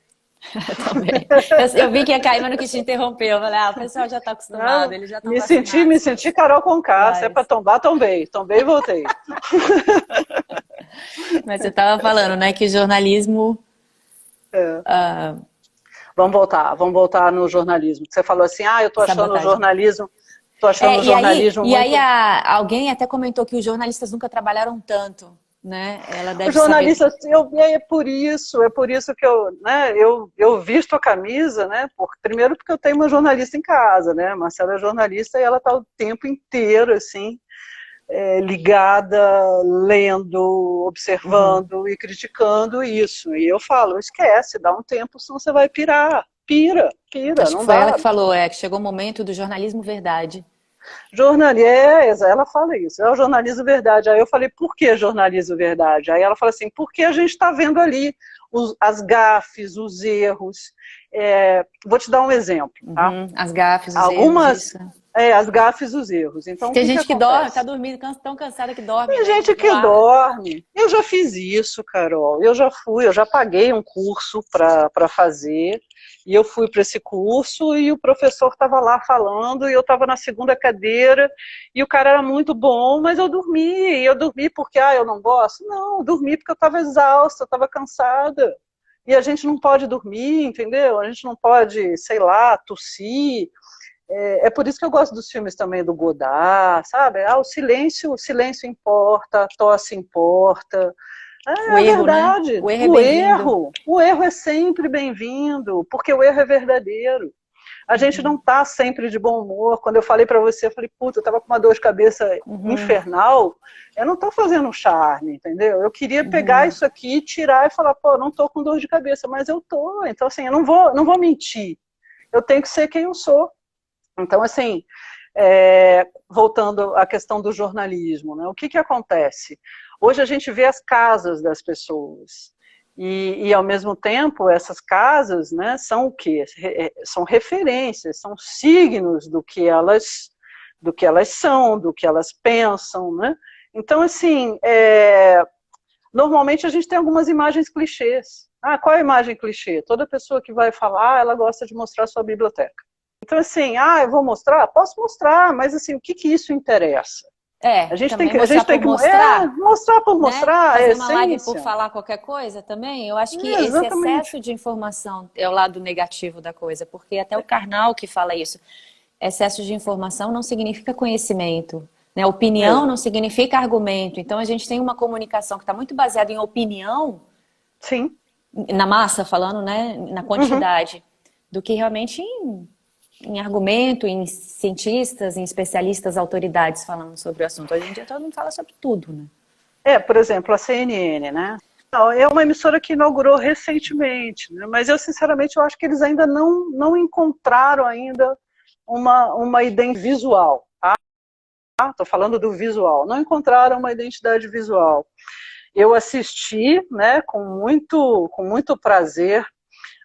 Eu vi que ia cair, mas não quis te interromper. Eu falei, o pessoal já está acostumado, eles já estão vacinados. Me senti Carol Conká, se é para tombar, tombei e voltei. Mas você estava falando, né, que o jornalismo... Vamos voltar no jornalismo. Você falou assim, eu estou achando o jornalismo... E aí alguém até comentou que os jornalistas nunca trabalharam tanto. Né? Ela deve os jornalistas, é por isso que eu visto a camisa, né? Primeiro porque eu tenho uma jornalista em casa, né? Marcela é jornalista e ela está o tempo inteiro assim, ligada, lendo, observando e criticando isso. E eu falo, esquece, dá um tempo, senão você vai pirar. Pira, acho não que foi dá. Ela que falou, que chegou o momento do jornalismo verdade. Ela fala isso, é o jornalismo verdade. Aí eu falei, por que jornalismo verdade? Aí ela fala assim, porque a gente está vendo ali as gafes, os erros. Vou te dar um exemplo. Tá? As gafes, os erros. as gafes e os erros. Então, Tem o gente que que dorme, acontece? tá dormindo, tão cansada que dorme, Tem né? gente que dorme. Eu já fiz isso, Carol. Eu já paguei um curso para fazer, e eu fui para esse curso e o professor estava lá falando, e eu estava na segunda cadeira, e o cara era muito bom, mas eu dormi. E eu dormi porque, eu não gosto? Não, eu dormi porque eu estava exausta, eu estava cansada. E a gente não pode dormir, entendeu? A gente não pode, sei lá, tossir. É por isso que eu gosto dos filmes também do Godard, sabe? O silêncio importa, a tosse importa. O É erro, né? verdade. O erro é bem-vindo. O erro é sempre bem-vindo, porque o erro é verdadeiro. A gente não está sempre de bom humor. Quando eu falei para você, eu falei, puta, eu estava com uma dor de cabeça infernal. Eu não estou fazendo um charme, entendeu? Eu queria pegar isso aqui, tirar e falar, pô, não estou com dor de cabeça, mas eu estou. Então, assim, eu não vou mentir. Eu tenho que ser quem eu sou. Então, assim, voltando à questão do jornalismo, né? O que acontece? Hoje a gente vê as casas das pessoas e ao mesmo tempo, essas casas, né, são o quê? São referências, são signos do que elas são, do que elas pensam, né? Então, assim, normalmente a gente tem algumas imagens clichês. Qual é a imagem clichê? Toda pessoa que vai falar, ela gosta de mostrar sua biblioteca. Então, assim, eu vou mostrar? Posso mostrar, mas assim, o que isso interessa? Também mostrar por mostrar, mostrar por né? mostrar, a Fazer uma live por essência. falar qualquer coisa também. Eu acho que esse Exatamente. excesso de informação é o lado negativo da coisa, porque até o Karnal que fala isso. Excesso de informação não significa conhecimento, né? Opinião não significa argumento. Então a gente tem uma comunicação que está muito baseada em opinião, Sim. na massa falando, né? Na quantidade, do que realmente em argumento, em cientistas, em especialistas, autoridades falando sobre o assunto. Hoje em dia todo mundo fala sobre tudo, né? Por exemplo, a CNN, né? É uma emissora que inaugurou recentemente, né? Mas eu, sinceramente, eu acho que eles ainda não encontraram ainda uma identidade visual, tá? Estou falando do visual. Não encontraram uma identidade visual. Eu assisti, né, com muito prazer,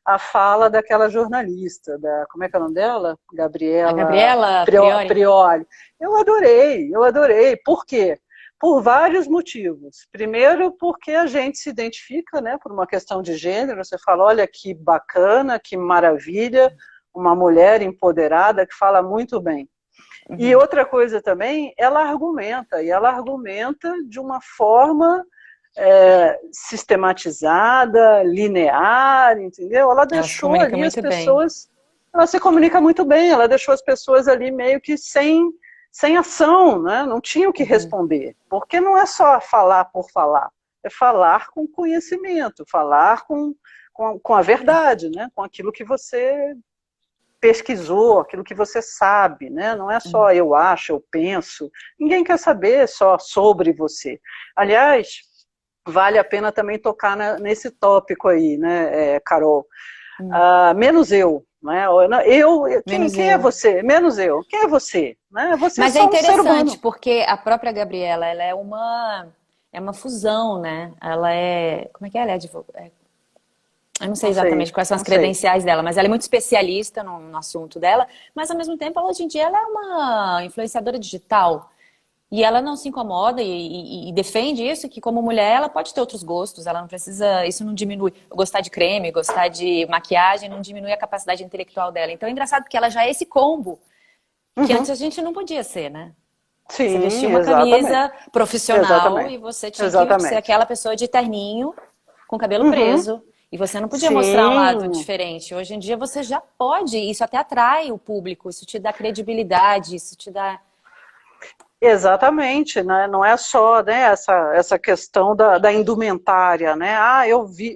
a fala daquela jornalista, como é que é o nome dela? A Gabriela Gabriela Priori. Prioli. Eu adorei. Por quê? Por vários motivos. Primeiro, porque a gente se identifica, né, por uma questão de gênero. Você fala, olha que bacana, que maravilha, uma mulher empoderada que fala muito bem. E outra coisa também, ela argumenta de uma forma sistematizada, linear, entendeu? Ela deixou ali as pessoas, ela se comunica muito bem, ela deixou as pessoas ali meio que sem ação, né? Não tinha o que responder, porque não é só falar por falar, é falar com conhecimento, falar com a verdade, né? Com aquilo que você pesquisou, aquilo que você sabe, né? Não é só eu acho, eu penso, ninguém quer saber só sobre você. Aliás, vale a pena também tocar nesse tópico aí, né, Carol? Menos eu, né? Quem é você? Menos eu. Quem é você? Né? Você Mas é é só um ser humano. interessante, porque a própria Gabriela, ela é uma fusão, né? Ela é... Como é que ela é? Eu não sei exatamente quais são as credenciais dela, mas ela é muito especialista no assunto dela, mas ao mesmo tempo, hoje em dia, ela é uma influenciadora digital. E ela não se incomoda e defende isso, que como mulher ela pode ter outros gostos, ela não precisa, isso não diminui. Gostar de creme, gostar de maquiagem, não diminui a capacidade intelectual dela. Então é engraçado porque ela já é esse combo, que antes a gente não podia ser, né? Sim, você vestia uma camisa profissional e você tinha que ser aquela pessoa de terninho, com cabelo preso. E você não podia mostrar um lado diferente. Hoje em dia você já pode, isso até atrai o público, isso te dá credibilidade, isso te dá... Exatamente, né? Não é só, né, essa questão da indumentária, né?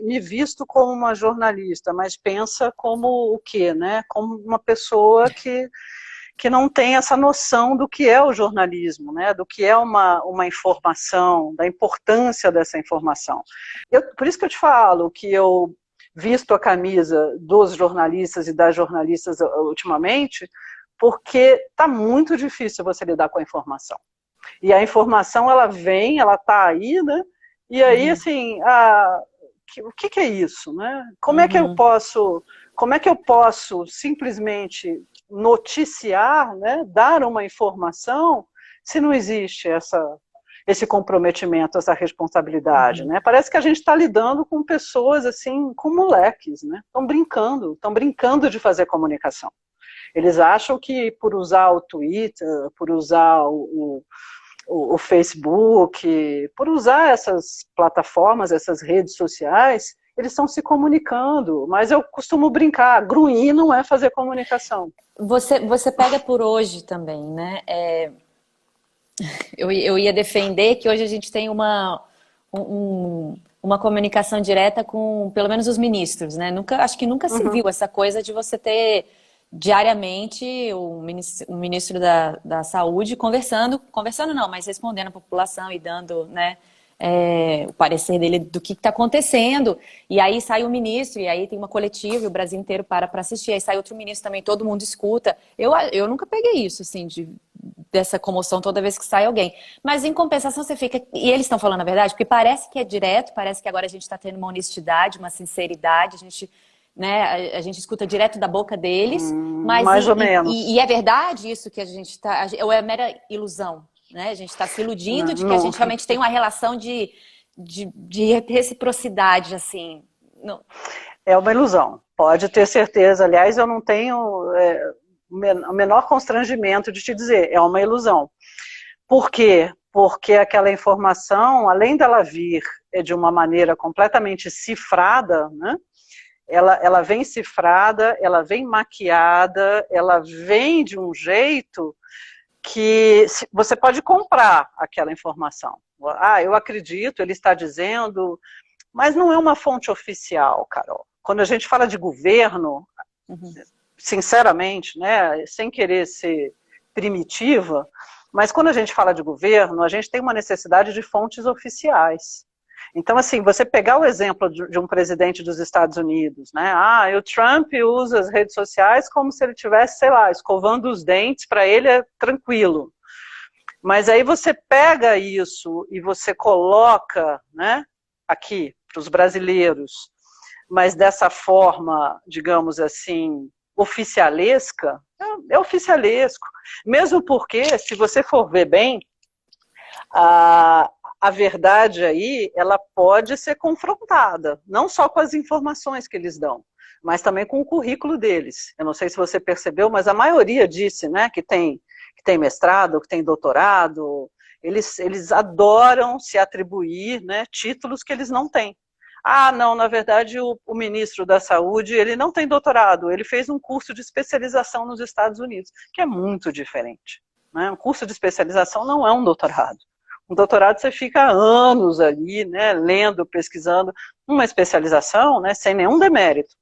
Me visto como uma jornalista, mas pensa como o quê, né? Como uma pessoa que não tem essa noção do que é o jornalismo, né? Do que é uma informação, da importância dessa informação. Por isso que eu te falo que eu visto a camisa dos jornalistas e das jornalistas ultimamente, porque está muito difícil você lidar com a informação. E a informação, ela vem, ela está aí, né? E aí, assim, o que é isso, né? Como é que eu posso como é que eu posso simplesmente noticiar, né, dar uma informação, se não existe esse comprometimento, essa responsabilidade, né? Parece que a gente está lidando com pessoas assim, com moleques, né? Estão brincando de fazer comunicação. Eles acham que por usar o Twitter, por usar o Facebook, por usar essas plataformas, essas redes sociais, eles estão se comunicando, mas eu costumo brincar, grunhir não é fazer comunicação. Você pega por hoje também, né? Eu ia defender que hoje a gente tem uma comunicação direta com, pelo menos, os ministros, né? Acho que nunca se viu essa coisa de você ter diariamente o ministro da Saúde conversando não, mas respondendo a população e dando, né, o parecer dele do que está acontecendo. E aí sai o ministro, e aí tem uma coletiva, e o Brasil inteiro para assistir. Aí sai outro ministro também, todo mundo escuta. Eu nunca peguei isso, assim, dessa comoção toda vez que sai alguém. Mas em compensação você fica... E eles estão falando a verdade? Porque parece que é direto, parece que agora a gente está tendo uma honestidade, uma sinceridade, a gente escuta direto da boca deles. Mas mais ou menos. E é verdade isso que a gente está... Ou é mera ilusão? Né? A gente está se iludindo de que a gente realmente tem uma relação de reciprocidade, assim. Não. É uma ilusão, pode ter certeza. Aliás, eu não tenho o menor constrangimento de te dizer, é uma ilusão. Por quê? Porque aquela informação, além dela vir de uma maneira completamente cifrada, né? Ela vem cifrada, ela vem maquiada, ela vem de um jeito que você pode comprar aquela informação. Ah, eu acredito, ele está dizendo, mas não é uma fonte oficial, Carol. Quando a gente fala de governo, sinceramente, né, sem querer ser primitiva, mas quando a gente fala de governo, a gente tem uma necessidade de fontes oficiais. Então, assim, você pegar o exemplo de um presidente dos Estados Unidos, né? O Trump usa as redes sociais como se ele estivesse, sei lá, escovando os dentes, para ele é tranquilo. Mas aí você pega isso e você coloca, né, aqui, para os brasileiros, mas dessa forma, digamos assim, oficialesca, é oficialesco. Mesmo porque, se você for ver bem, a verdade aí, ela pode ser confrontada, não só com as informações que eles dão, mas também com o currículo deles. Eu não sei se você percebeu, mas a maioria disse, né, que tem mestrado, que tem doutorado, eles adoram se atribuir, né, títulos que eles não têm. Não, na verdade o ministro da Saúde, ele não tem doutorado, ele fez um curso de especialização nos Estados Unidos, que é muito diferente, né? Um curso de especialização não é um doutorado. Um doutorado você fica anos ali, né, lendo, pesquisando. Uma especialização, né, sem nenhum demérito.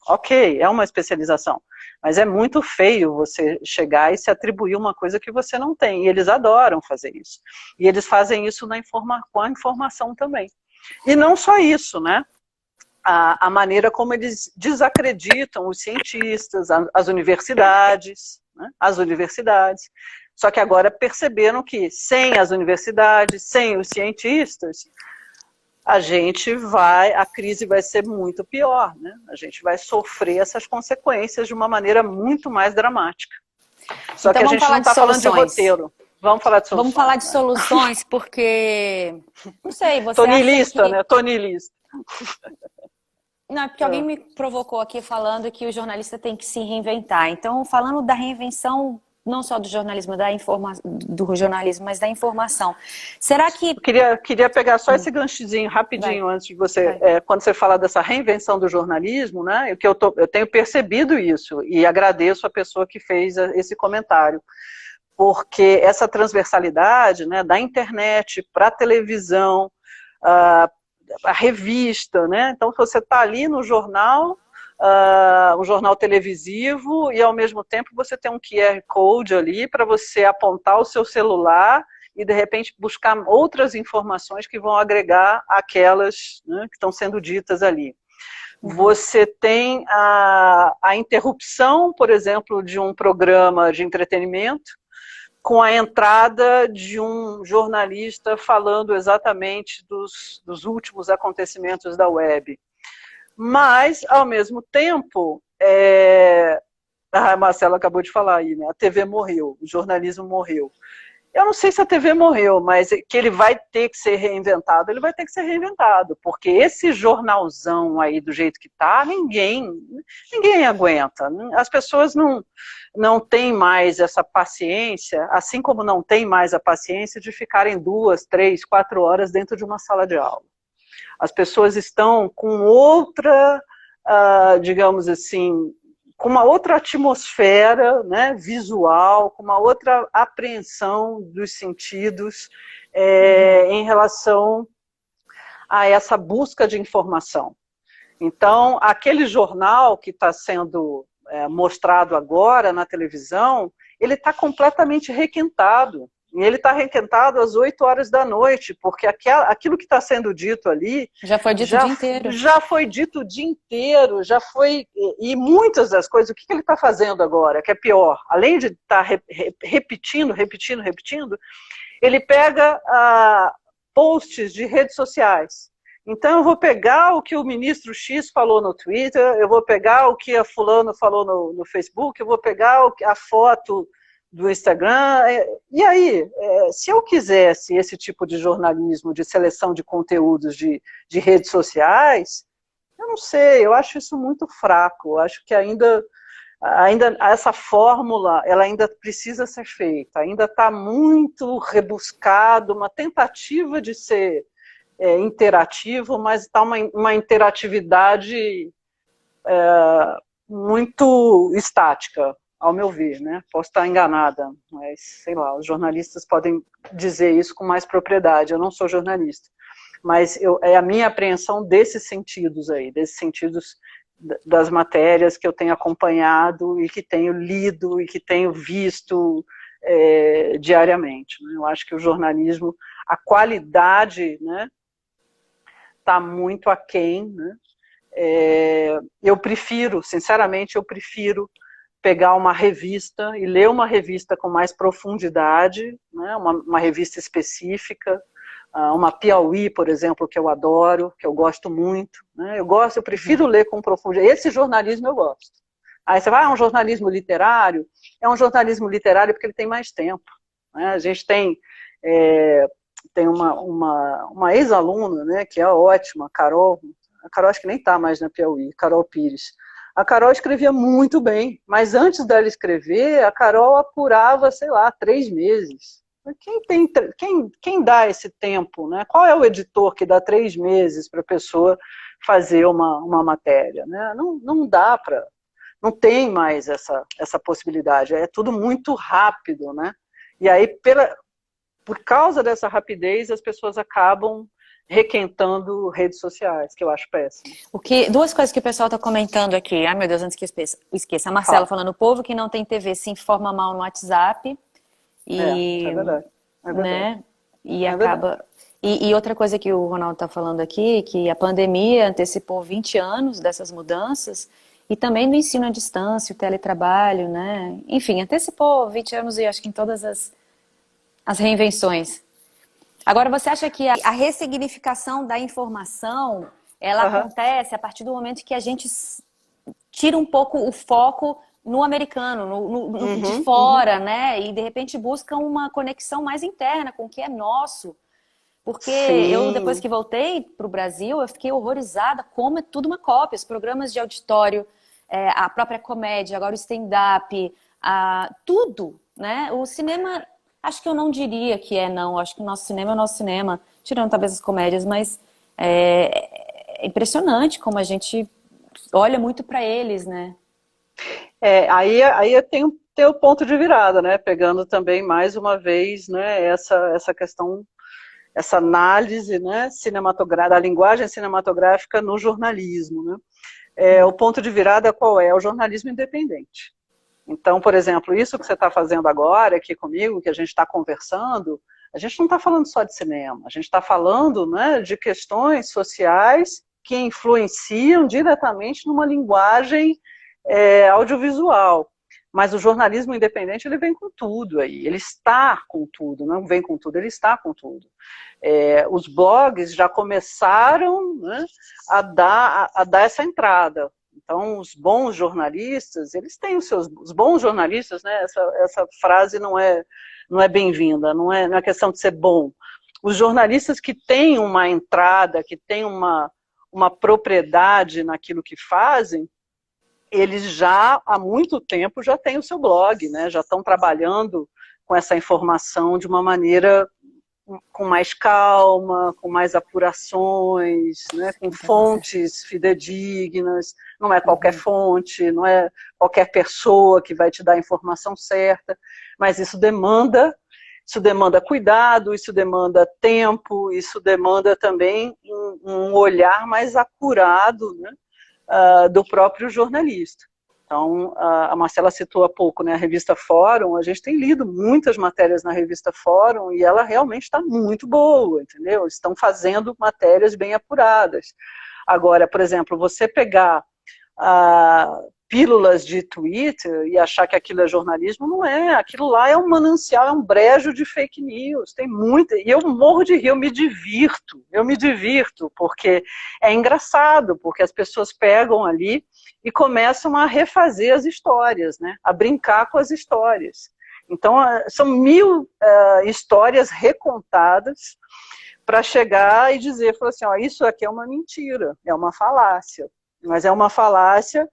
Ok, é uma especialização, mas é muito feio você chegar e se atribuir uma coisa que você não tem, e eles adoram fazer isso. E eles fazem isso com a informação também. E não só isso, né? A maneira como eles desacreditam os cientistas, as universidades, né? As universidades. Só que agora perceberam que sem as universidades, sem os cientistas, a crise vai ser muito pior, né? A gente vai sofrer essas consequências de uma maneira muito mais dramática. Só então, que a gente não está falando de roteiro. Vamos falar de soluções. Vamos falar de soluções, porque... Não sei, você Tonilista, acha que... né? Tonilista. Não, é porque alguém me provocou aqui falando que o jornalista tem que se reinventar. Então, falando da reinvenção, não só do jornalismo, do jornalismo, mas da informação. Será que... Eu queria pegar só esse ganchozinho rapidinho antes de você... quando você fala dessa reinvenção do jornalismo, né? Eu tenho percebido isso e agradeço a pessoa que fez esse comentário. Porque essa transversalidade, né, da internet para a televisão, a revista, né? Então você está ali no jornal, um jornal televisivo, e ao mesmo tempo você tem um QR Code ali para você apontar o seu celular e de repente buscar outras informações que vão agregar aquelas, né, que estão sendo ditas ali. Você tem a interrupção, por exemplo, de um programa de entretenimento, com a entrada de um jornalista falando exatamente dos últimos acontecimentos da web. Mas, ao mesmo tempo, A Marcela acabou de falar aí, né? A TV morreu, o jornalismo morreu. Eu não sei se a TV morreu, mas que ele vai ter que ser reinventado, ele vai ter que ser reinventado, porque esse jornalzão aí do jeito que tá, ninguém aguenta. As pessoas não têm mais essa paciência, assim como não tem mais a paciência de ficarem 2, 3, 4 horas dentro de uma sala de aula. As pessoas estão com outra, digamos assim, com uma outra atmosfera, né, visual, com uma outra apreensão dos sentidos em relação a essa busca de informação. Então, aquele jornal que está sendo mostrado agora na televisão, ele está completamente requentado. E ele está requentado às 8 horas da noite, porque aquilo que está sendo dito ali... Já foi dito o dia inteiro. Já foi dito o dia inteiro, já foi... E muitas das coisas, o que ele está fazendo agora, que é pior? Além de estar repetindo, ele pega posts de redes sociais. Então eu vou pegar o que o ministro X falou no Twitter, eu vou pegar o que a fulano falou no Facebook, eu vou pegar a foto do Instagram, e aí, se eu quisesse esse tipo de jornalismo, de seleção de conteúdos de redes sociais, eu não sei, eu acho isso muito fraco, eu acho que ainda essa fórmula, ela ainda precisa ser feita, ainda está muito rebuscado, uma tentativa de ser interativo, mas está uma interatividade muito estática, ao meu ver, né? Posso estar enganada, mas sei lá, os jornalistas podem dizer isso com mais propriedade. Eu não sou jornalista, mas é a minha apreensão desses sentidos aí, desses sentidos das matérias que eu tenho acompanhado e que tenho lido e que tenho visto diariamente. Né? Eu acho que o jornalismo, a qualidade, né, está muito aquém, né? Eu prefiro, sinceramente, pegar uma revista e ler uma revista com mais profundidade, né, uma revista específica, uma Piauí, por exemplo, que eu adoro, que eu gosto muito, né, eu prefiro ler com profundidade, esse jornalismo eu gosto. Aí você vai, um jornalismo literário? É um jornalismo literário porque ele tem mais tempo, né, a gente tem uma ex-aluna, né, que é ótima, a Carol acho que nem está mais na Piauí, Carol Pires. A Carol escrevia muito bem, mas antes dela escrever, a Carol apurava, sei lá, 3 meses. Quem dá esse tempo, né? Qual é o editor que dá 3 meses para a pessoa fazer uma matéria? Né? Não dá para... Não tem mais essa possibilidade. É tudo muito rápido, né? E aí, por causa dessa rapidez, as pessoas acabam requentando redes sociais, que eu acho péssimo. Duas coisas que o pessoal está comentando aqui. Ai, meu Deus, antes que eu esqueça. A Marcela falando, o povo que não tem TV se informa mal no WhatsApp. É verdade. É verdade. Né? E acaba... E outra coisa que o Ronaldo está falando aqui, que a pandemia antecipou 20 anos dessas mudanças, e também do ensino à distância, o teletrabalho, né? Enfim, antecipou 20 anos e acho que em todas as reinvenções. Agora, você acha que a ressignificação da informação, ela acontece a partir do momento que a gente tira um pouco o foco no americano, de fora, né? E, de repente, busca uma conexão mais interna com o que é nosso. Porque eu, depois que voltei para o Brasil, eu fiquei horrorizada como é tudo uma cópia. Os programas de auditório, a própria comédia, agora o stand-up, tudo, né? O cinema... Acho que eu não diria que não. Acho que o nosso cinema é o nosso cinema. Tirando talvez as comédias, mas é impressionante como a gente olha muito para eles, né? Aí eu tenho o ponto de virada, né? Pegando também mais uma vez, né, essa questão, essa análise, né, cinematográfica, da linguagem cinematográfica no jornalismo, né? O ponto de virada qual é? O jornalismo independente. Então, por exemplo, isso que você está fazendo agora aqui comigo, que a gente está conversando, a gente não está falando só de cinema, a gente está falando, né, de questões sociais que influenciam diretamente numa linguagem audiovisual. Mas o jornalismo independente, ele vem com tudo aí, ele está com tudo, não vem com tudo, ele está com tudo. Os blogs já começaram, né, a dar essa entrada. Então, os bons jornalistas, eles têm os bons jornalistas, né? Essa frase não é bem-vinda, não é questão de ser bom. Os jornalistas que têm uma entrada, que têm uma propriedade naquilo que fazem, eles já, há muito tempo, já têm o seu blog, né? Já estão trabalhando com essa informação de uma maneira com mais calma, com mais apurações, né? Com fontes fidedignas, não é qualquer fonte, não é qualquer pessoa que vai te dar a informação certa, mas isso demanda cuidado, isso demanda tempo, isso demanda também um olhar mais acurado, né, do próprio jornalista. Então, a Marcela citou há pouco, né, a revista Fórum, a gente tem lido muitas matérias na revista Fórum e ela realmente está muito boa, entendeu? Estão fazendo matérias bem apuradas. Agora, por exemplo, você pegar pílulas de Twitter e achar que aquilo é jornalismo, não é. Aquilo lá é um manancial, é um brejo de fake news. Tem muita. E eu morro de rir, eu me divirto, porque é engraçado, porque as pessoas pegam ali e começam a refazer as histórias, né? A brincar com as histórias. Então, são 1000 histórias recontadas para chegar e dizer, falar assim, ó, isso aqui é uma mentira, é uma falácia. Mas é uma falácia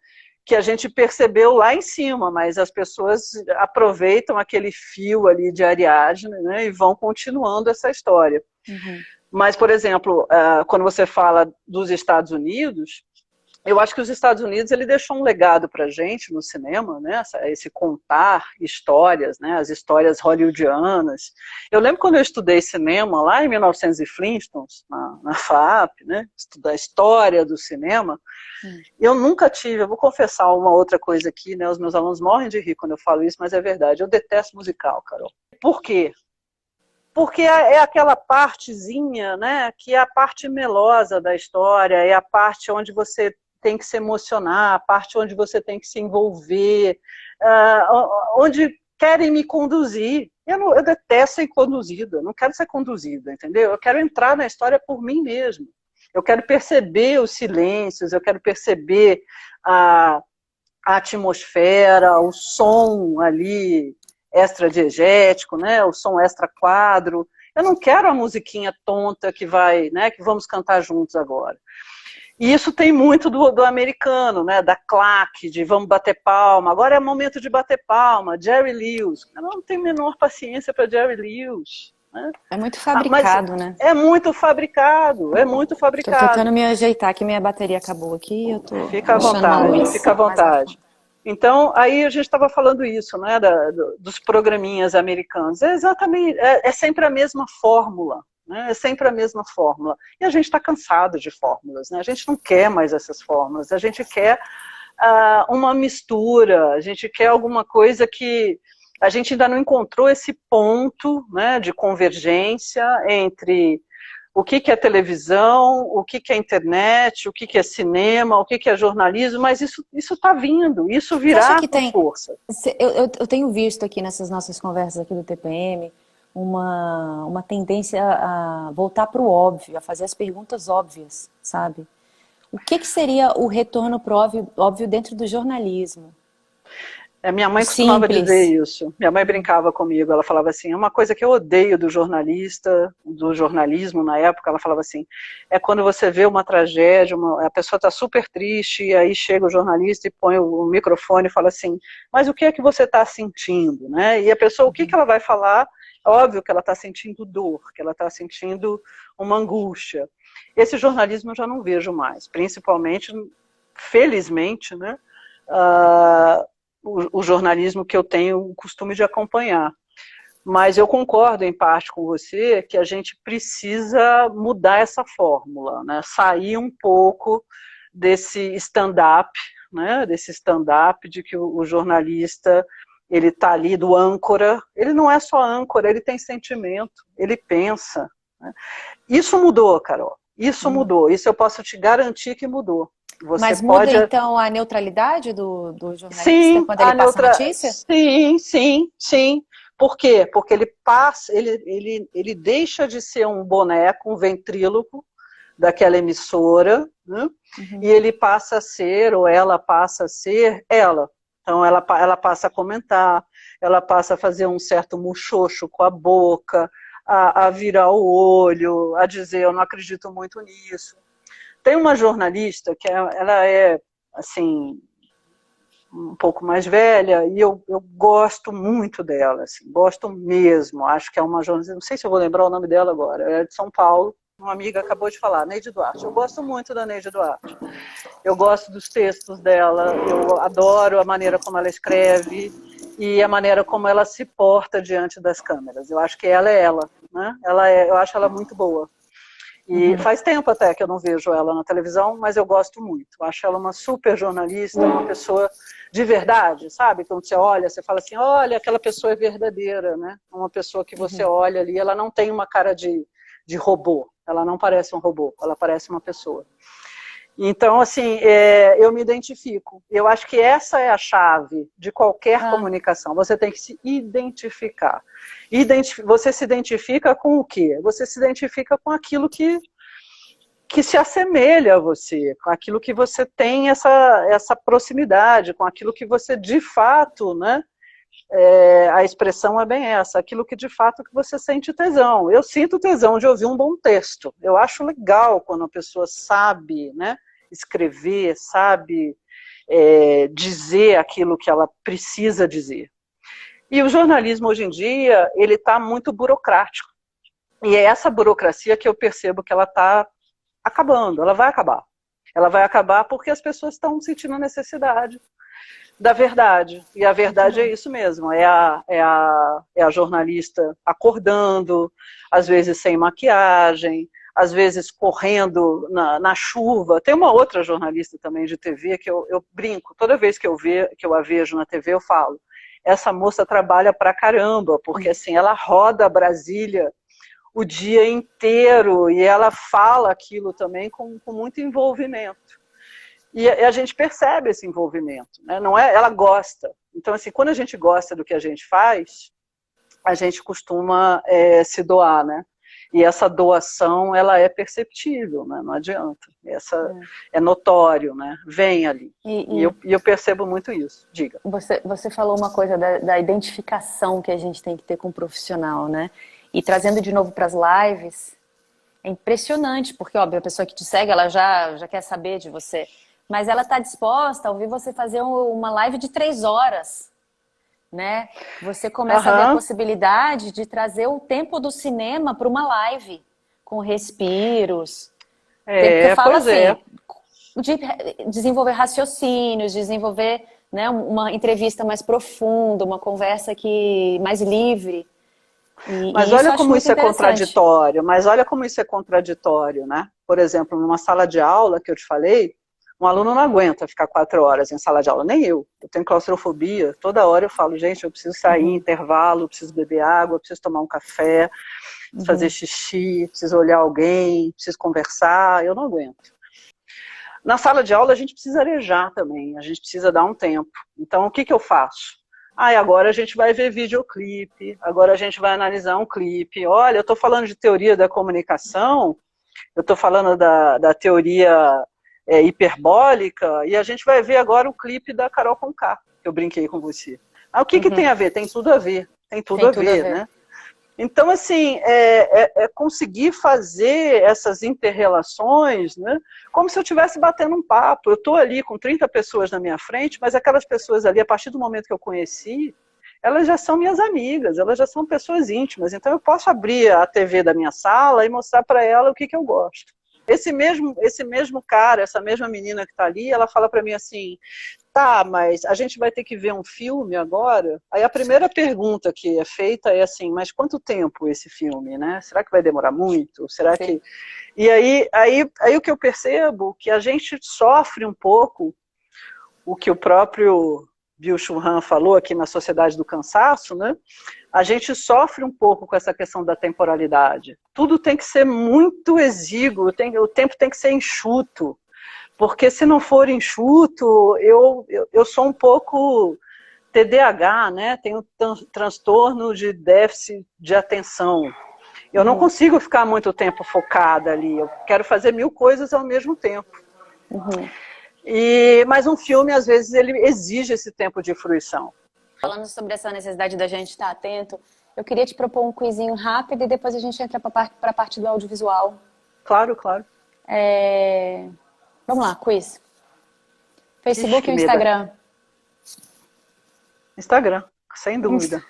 que a gente percebeu lá em cima, mas as pessoas aproveitam aquele fio ali de Ariadne, né, e vão continuando essa história. Uhum. Mas, por exemplo, quando você fala dos Estados Unidos, eu acho que os Estados Unidos ele deixou um legado para a gente no cinema, né? Esse contar histórias, né? As histórias hollywoodianas. Eu lembro quando eu estudei cinema lá em 1900 e Flintstones, na FAAP, né? Estudar a história do cinema. Eu nunca tive, eu vou confessar uma outra coisa aqui, né? Os meus alunos morrem de rir quando eu falo isso, mas é verdade. Eu detesto musical, Carol. Por quê? Porque é aquela partezinha, né? Que é a parte melosa da história, é a parte onde você tem que se emocionar, a parte onde você tem que se envolver, onde querem me conduzir. Eu detesto ser conduzida, eu não quero ser conduzida, entendeu? Eu quero entrar na história por mim mesmo. Eu quero perceber os silêncios, eu quero perceber a atmosfera, o som ali extra-diegético, né? O som extra-quadro. Eu não quero a musiquinha tonta que vai, né? Que vamos cantar juntos agora. E isso tem muito do americano, né? Da claque, de vamos bater palma. Agora é momento de bater palma. Jerry Lewis. Eu não tenho a menor paciência para Jerry Lewis. Né? É muito fabricado, né? É muito fabricado, é muito fabricado. Tô tentando me ajeitar, que minha bateria acabou aqui. Eu tô fica à vontade, fica à vontade. Então, aí a gente estava falando isso, né? Dos programinhas americanos. É exatamente, é sempre a mesma fórmula. Né? É sempre a mesma fórmula. E a gente está cansado de fórmulas, né? A gente não quer mais essas fórmulas, a gente quer uma mistura, a gente quer alguma coisa que a gente ainda não encontrou esse ponto, né, de convergência entre o que é televisão, o que é internet, o que é cinema, o que é jornalismo, mas isso está vindo, isso virá com força. Eu tenho visto aqui nessas nossas conversas aqui do TPM, uma tendência a voltar para o óbvio, a fazer as perguntas óbvias, sabe? O que seria o retorno para o óbvio dentro do jornalismo? Minha mãe costumava dizer isso. Minha mãe brincava comigo, ela falava assim, uma coisa que eu odeio do jornalismo na época, ela falava assim, é quando você vê uma tragédia, a pessoa está super triste, e aí chega o jornalista e põe o microfone e fala assim, mas o que é que você está sentindo? Né? E a pessoa, o que ela vai falar? Óbvio que ela está sentindo dor, que ela está sentindo uma angústia. Esse jornalismo eu já não vejo mais, principalmente, felizmente, né, o jornalismo que eu tenho o costume de acompanhar. Mas eu concordo em parte com você que a gente precisa mudar essa fórmula, né, sair um pouco desse stand-up, né, de que o jornalista ele está ali do âncora, ele não é só âncora, ele tem sentimento, ele pensa. Né? Isso mudou, Carol, isso mudou, isso eu posso te garantir que mudou. Mas muda então a neutralidade do jornalista quando ele passa a notícia? Sim. Por quê? Porque ele deixa de ser um boneco, um ventríloco, daquela emissora, né? E ele passa a ser, ou ela passa a ser, ela. Então ela passa a comentar, ela passa a fazer um certo muxoxo com a boca, a virar o olho, a dizer, eu não acredito muito nisso. Tem uma jornalista que ela é, assim, um pouco mais velha, e eu gosto muito dela, assim, gosto mesmo. Acho que é uma jornalista, não sei se eu vou lembrar o nome dela agora, ela é de São Paulo, uma amiga acabou de falar, Neide Duarte. Eu gosto muito da Neide Duarte. Eu gosto dos textos dela, eu adoro a maneira como ela escreve e a maneira como ela se porta diante das câmeras. Eu acho que ela é ela, né? Eu acho ela muito boa. E faz tempo até que eu não vejo ela na televisão, mas eu gosto muito. Eu acho ela uma super jornalista, uma pessoa de verdade, sabe? Quando você olha, você fala assim, olha, aquela pessoa é verdadeira, né? Uma pessoa que você olha ali, ela não tem uma cara de robô, ela não parece um robô, ela parece uma pessoa. Então, assim, eu me identifico. Eu acho que essa é a chave de qualquer comunicação. Você tem que se identificar. Você se identifica com o quê? Você se identifica com aquilo que se assemelha a você, com aquilo que você tem essa proximidade, com aquilo que você de fato, né? A expressão é bem essa, aquilo que de fato que você sente tesão. Eu sinto tesão de ouvir um bom texto. Eu acho legal quando a pessoa sabe, né? Escrever, sabe dizer aquilo que ela precisa dizer. E o jornalismo hoje em dia, ele está muito burocrático. E é essa burocracia que eu percebo que ela está acabando, ela vai acabar. Ela vai acabar porque as pessoas estão sentindo a necessidade da verdade. E a verdade é isso mesmo, é a jornalista acordando, às vezes sem maquiagem, às vezes correndo na chuva. Tem uma outra jornalista também de TV que eu brinco, toda vez que eu a vejo na TV eu falo, essa moça trabalha pra caramba, porque assim, ela roda Brasília o dia inteiro e ela fala aquilo também com muito envolvimento. E a gente percebe esse envolvimento, né? Não é, ela gosta. Então, assim, quando a gente gosta do que a gente faz, a gente costuma se doar, né? E essa doação, ela é perceptível, né? Não adianta. É notório, né? Vem ali. E eu percebo muito isso. Diga. Você falou uma coisa da identificação que a gente tem que ter com o profissional, né? E trazendo de novo para as lives, é impressionante, porque, óbvio, a pessoa que te segue, ela já quer saber de você. Mas ela está disposta a ouvir você fazer uma live de 3 horas, né? Você começa a ver a possibilidade de trazer o tempo do cinema para uma live, com respiros. Porque eu falo assim, de desenvolver raciocínios, desenvolver, né, uma entrevista mais profunda, uma conversa mais livre. Mas olha como isso é contraditório, né? Por exemplo, numa sala de aula que eu te falei, um aluno não aguenta ficar 4 horas em sala de aula, nem eu. Eu tenho claustrofobia, toda hora eu falo, gente, eu preciso sair em intervalo, preciso beber água, preciso tomar um café, preciso fazer xixi, preciso olhar alguém, preciso conversar, eu não aguento. Na sala de aula a gente precisa arejar também, a gente precisa dar um tempo. Então o que eu faço? Agora a gente vai ver videoclipe, agora a gente vai analisar um clipe. Olha, eu estou falando de teoria da comunicação, eu estou falando da teoria hiperbólica, e a gente vai ver agora o clipe da Carol Conká, que eu brinquei com você. O que tem a ver? Tem tudo a ver. Tem tudo a ver, né? Então, assim, conseguir fazer essas inter-relações, né, como se eu estivesse batendo um papo. Eu estou ali com 30 pessoas na minha frente, mas aquelas pessoas ali, a partir do momento que eu conheci, elas já são minhas amigas, elas já são pessoas íntimas. Então eu posso abrir a TV da minha sala e mostrar para ela o que eu gosto. Esse mesmo cara, essa mesma menina que está ali, ela fala para mim assim, tá, mas a gente vai ter que ver um filme agora? Aí a primeira pergunta que é feita é assim, mas quanto tempo esse filme, né? Será que vai demorar muito? Será que... E aí o que eu percebo que a gente sofre um pouco o que o próprio Byung-Chul Han falou aqui na Sociedade do Cansaço, né? A gente sofre um pouco com essa questão da temporalidade. Tudo tem que ser muito exíguo, o tempo tem que ser enxuto, porque se não for enxuto, eu sou um pouco TDAH, né? Tenho transtorno de déficit de atenção. Eu não consigo ficar muito tempo focada ali, eu quero fazer 1000 coisas ao mesmo tempo. Mas um filme, às vezes, ele exige esse tempo de fruição. Falando sobre essa necessidade da gente estar atento, eu queria te propor um quizinho rápido e depois a gente entra para a parte do audiovisual. Claro, claro. Vamos lá, quiz. Facebook ou Instagram? Instagram, sem dúvida.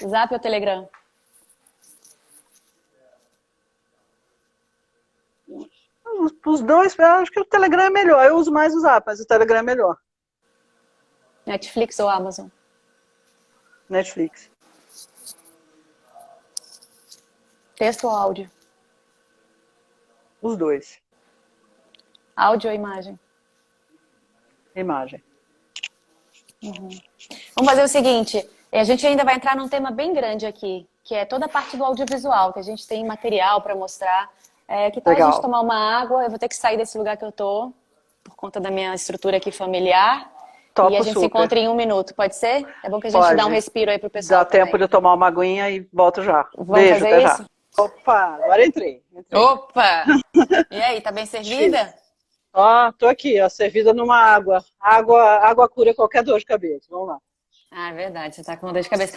Zap ou Telegram? Os dois, eu acho que o Telegram é melhor. Eu uso mais o Zap, mas o Telegram é melhor. Netflix ou Amazon? Netflix. Texto ou áudio? Os dois. Áudio ou imagem? Imagem. Vamos fazer o seguinte, a gente ainda vai entrar num tema bem grande aqui, que é toda a parte do audiovisual, que a gente tem material para mostrar. Que tal Legal. a gente tomar uma água? Eu vou ter que sair desse lugar que eu tô, por conta da minha estrutura aqui familiar. Topo e a gente super. se encontra em 1 minuto, pode ser? É bom que a gente dá um respiro aí pro pessoal. Dá tempo de eu tomar uma aguinha e volto já. Vamos Beijo, fazer até isso? já. Opa, agora entrei. Opa! E aí, tá bem servida? Ó, tô aqui, ó, servida numa água. Água cura qualquer dor de cabeça. Vamos lá. Ah, é verdade, você tá com dor de cabeça.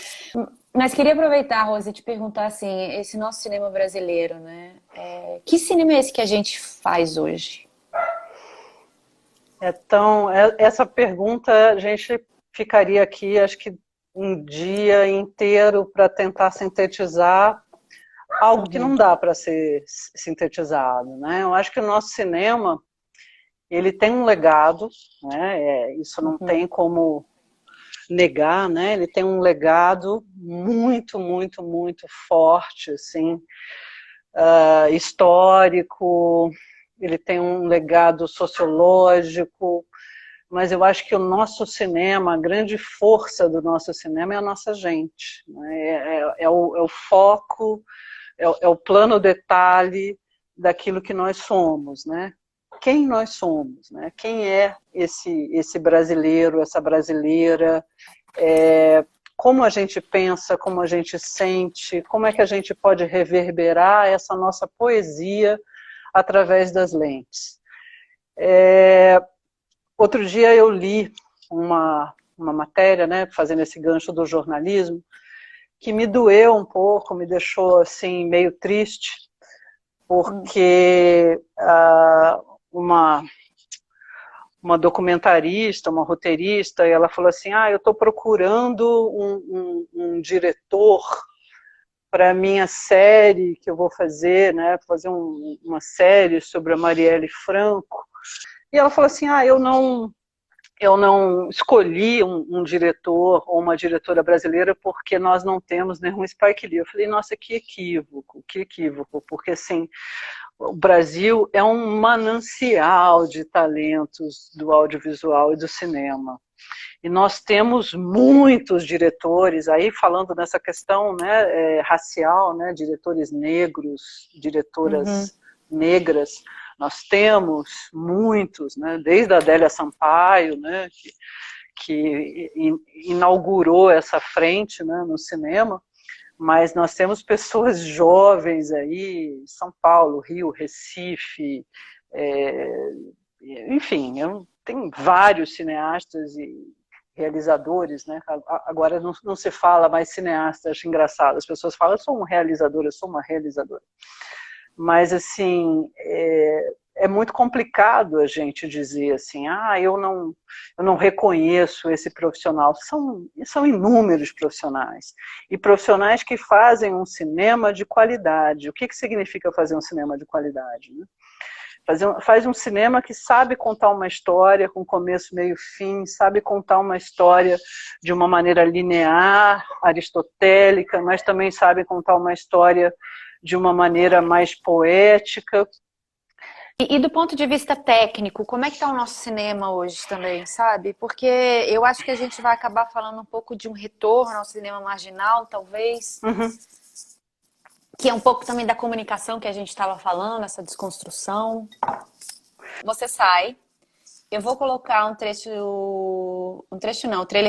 Mas queria aproveitar, Rose, e te perguntar assim, esse nosso cinema brasileiro, né? Que cinema é esse que a gente faz hoje? Então, essa pergunta, a gente ficaria aqui, acho que um dia inteiro para tentar sintetizar algo que não dá para ser sintetizado, né? Eu acho que o nosso cinema, ele tem um legado, né? Isso não tem como negar, né? Ele tem um legado muito, muito, muito forte, assim, histórico, ele tem um legado sociológico, mas eu acho que o nosso cinema, a grande força do nosso cinema é a nossa gente, né? É o foco, é o plano detalhe daquilo que nós somos, né? Quem nós somos, né? Quem é esse brasileiro, essa brasileira, como a gente pensa, como a gente sente, como é que a gente pode reverberar essa nossa poesia através das lentes. Outro dia eu li uma matéria, né, fazendo esse gancho do jornalismo, que me doeu um pouco, me deixou assim meio triste, porque uma documentarista, uma roteirista, e ela falou assim, eu estou procurando um diretor para a minha série que eu vou fazer, né, fazer uma série sobre a Marielle Franco. E ela falou assim, eu não escolhi um diretor ou uma diretora brasileira porque nós não temos nenhum Spike Lee. Eu falei, nossa, que equívoco, porque assim, o Brasil é um manancial de talentos do audiovisual e do cinema. E nós temos muitos diretores, aí falando nessa questão, né, racial, né, diretores negros, diretoras negras, nós temos muitos, né, desde a Adélia Sampaio, né, que inaugurou essa frente, né, no cinema, mas nós temos pessoas jovens aí, São Paulo, Rio, Recife, enfim, tem vários cineastas e realizadores, né? Agora não se fala mais cineasta, acho engraçado, as pessoas falam, eu sou um realizador, eu sou uma realizadora. Mas, assim, é muito complicado a gente dizer assim, eu não reconheço esse profissional. São inúmeros profissionais. E profissionais que fazem um cinema de qualidade. O que significa fazer um cinema de qualidade, né? Faz um cinema que sabe contar uma história com começo, meio e fim, sabe contar uma história de uma maneira linear, aristotélica, mas também sabe contar uma história de uma maneira mais poética. E do ponto de vista técnico, como é que está o nosso cinema hoje também, sabe? Porque eu acho que a gente vai acabar falando um pouco de um retorno ao cinema marginal, talvez, que é um pouco também da comunicação que a gente estava falando, essa desconstrução. Você sai, eu vou colocar o trailer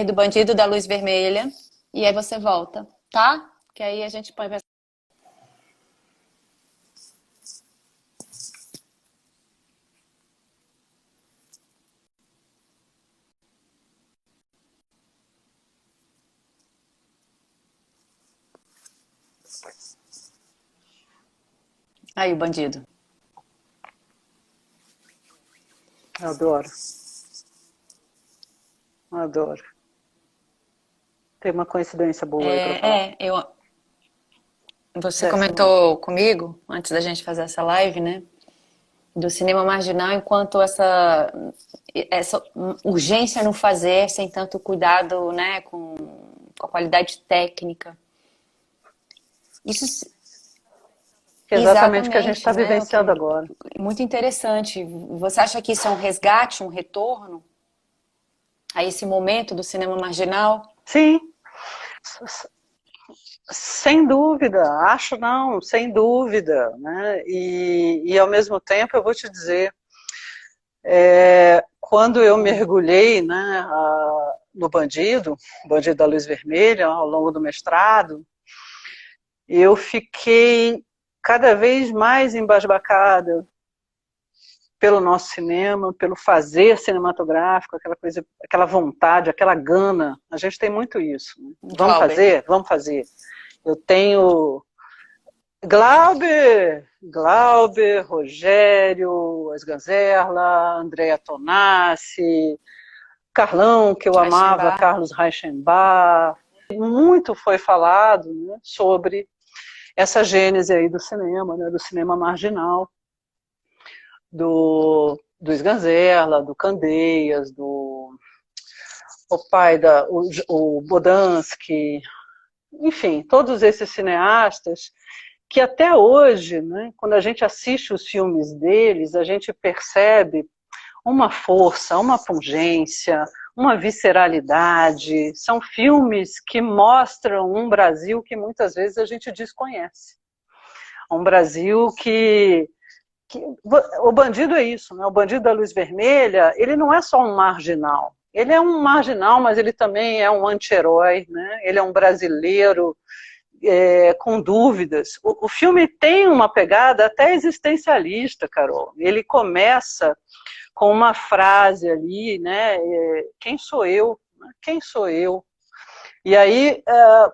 do Bandido da Luz Vermelha, e aí você volta, tá? Que aí a gente põe... Aí o bandido. Adoro. Adoro. Tem uma coincidência boa aí para falar. Você comentou comigo, antes da gente fazer essa live, né? Do cinema marginal enquanto essa urgência no fazer, sem tanto cuidado, né, com a qualidade técnica. Isso Exatamente o que a gente está né, vivenciando agora. Muito interessante. Você acha que isso é um resgate, um retorno a esse momento do cinema marginal? Sim, sem dúvida, acho não, sem dúvida, né? E ao mesmo tempo eu vou te dizer, quando eu mergulhei, né, no Bandido da Luz Vermelha, ao longo do mestrado, eu fiquei cada vez mais embasbacada pelo nosso cinema, pelo fazer cinematográfico, aquela coisa, aquela vontade, aquela gana. A gente tem muito isso. Né? Vamos fazer? Vamos fazer. Eu tenho Glauber, Rogério Asganzerla, Andréa Tonassi, Carlão, que eu amava, Carlos Reichenbach. Muito foi falado, né, sobre essa gênese aí do cinema, né, do cinema marginal, do Sganzerla, do Candeias, o Bodansky, enfim, todos esses cineastas que até hoje, né, quando a gente assiste os filmes deles, a gente percebe uma força, uma pungência, uma visceralidade. São filmes que mostram um Brasil que muitas vezes a gente desconhece. Um Brasil que o bandido é isso, né? O Bandido da Luz Vermelha, ele não é só um marginal. Ele é um marginal, mas ele também é um anti-herói, né? Ele é um brasileiro com dúvidas. O filme tem uma pegada até existencialista, Carol. Ele começa com uma frase ali, né? Quem sou eu? Quem sou eu? E aí,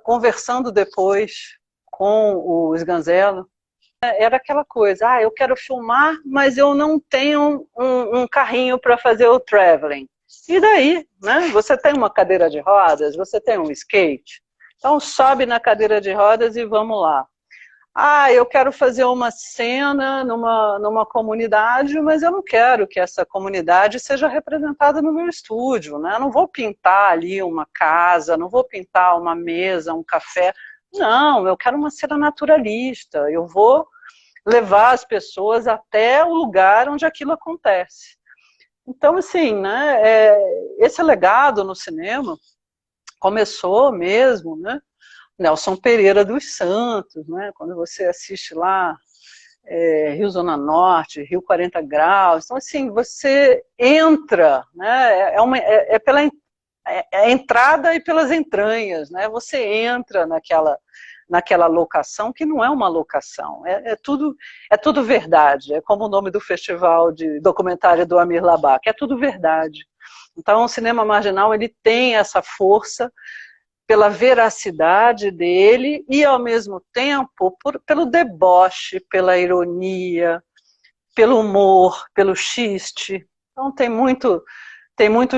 conversando depois com o Sganzerla, era aquela coisa, eu quero filmar, mas eu não tenho um carrinho para fazer o traveling. E daí, né? Você tem uma cadeira de rodas, você tem um skate, então sobe na cadeira de rodas e vamos lá. Eu quero fazer uma cena numa comunidade, mas eu não quero que essa comunidade seja representada no meu estúdio, né? Eu não vou pintar ali uma casa, não vou pintar uma mesa, um café. Não, eu quero uma cena naturalista. Eu vou levar as pessoas até o lugar onde aquilo acontece. Então, assim, né, esse legado no cinema começou mesmo, né? Nelson Pereira dos Santos, né? Quando você assiste lá Rio Zona Norte, Rio 40 Graus, então assim, você entra, né? Pela a entrada e pelas entranhas, né? Você entra naquela locação que não é uma locação, é tudo verdade, é como o nome do festival de documentário do Amir Labak, é tudo verdade. Então o cinema marginal ele tem essa força pela veracidade dele e ao mesmo tempo pelo deboche, pela ironia, pelo humor, pelo xiste. Então tem muito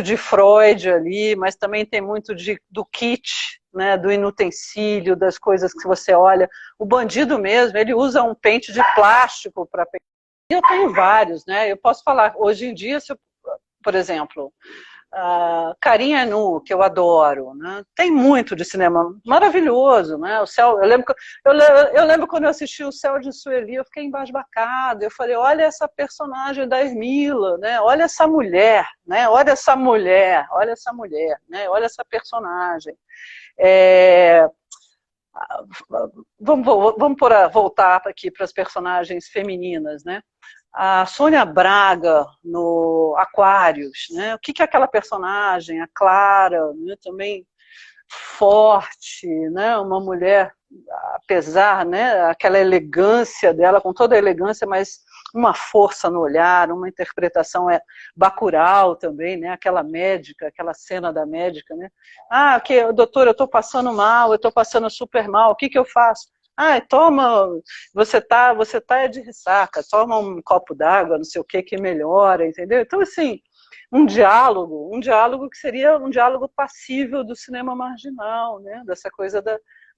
de Freud ali, mas também tem muito do kitsch, né, do inutensílio, das coisas que você olha. O Bandido mesmo, ele usa um pente de plástico para pegar. Eu tenho vários, né? Eu posso falar, hoje em dia, por exemplo, Carinha Nu, que eu adoro, né? Tem muito de cinema maravilhoso, né? O Céu, eu lembro quando eu assisti O Céu de Sueli, eu fiquei embasbacada, eu falei, olha essa personagem da Ermila, né? Olha essa mulher, né? Olha essa mulher, né? Olha essa personagem. Vamos voltar aqui para as personagens femininas, né? A Sônia Braga no Aquários, né? O que é aquela personagem, a Clara, né? Também forte, né? Uma mulher, apesar, né? Aquela elegância dela, com toda a elegância, mas uma força no olhar, uma interpretação Bacurau também, né? Aquela médica, aquela cena da médica, né? Doutor, eu estou passando mal, eu estou passando super mal, o que eu faço? Ah, toma, você tá de ressaca, toma um copo d'água, não sei o que melhora, entendeu? Então, assim, um diálogo que seria um diálogo passível do cinema marginal, né? Dessa coisa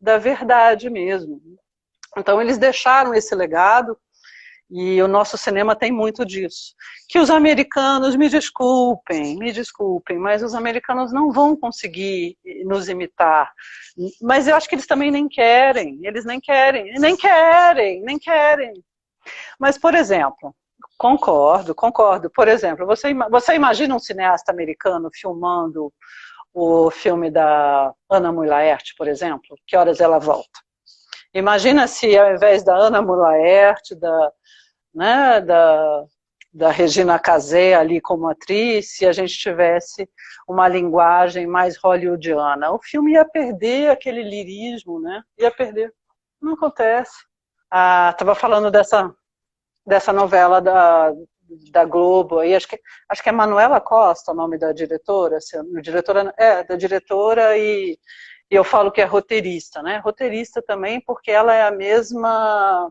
da verdade mesmo. Então, eles deixaram esse legado, e o nosso cinema tem muito disso. Que os americanos, me desculpem, mas os americanos não vão conseguir nos imitar. Mas eu acho que eles também nem querem, eles nem querem, nem querem, nem querem. Mas, por exemplo, concordo. Por exemplo, você imagina um cineasta americano filmando o filme da Ana Mulaert, por exemplo? Que horas ela volta? Imagina se ao invés da Ana Mulaert, né, da Regina Casé ali como atriz, se a gente tivesse uma linguagem mais hollywoodiana. O filme ia perder aquele lirismo, né? Ia perder. Não acontece. Estava falando dessa novela da Globo, aí acho que é Manuela Costa o nome da diretora, da diretora e eu falo que é roteirista, né? Roteirista também porque ela é a mesma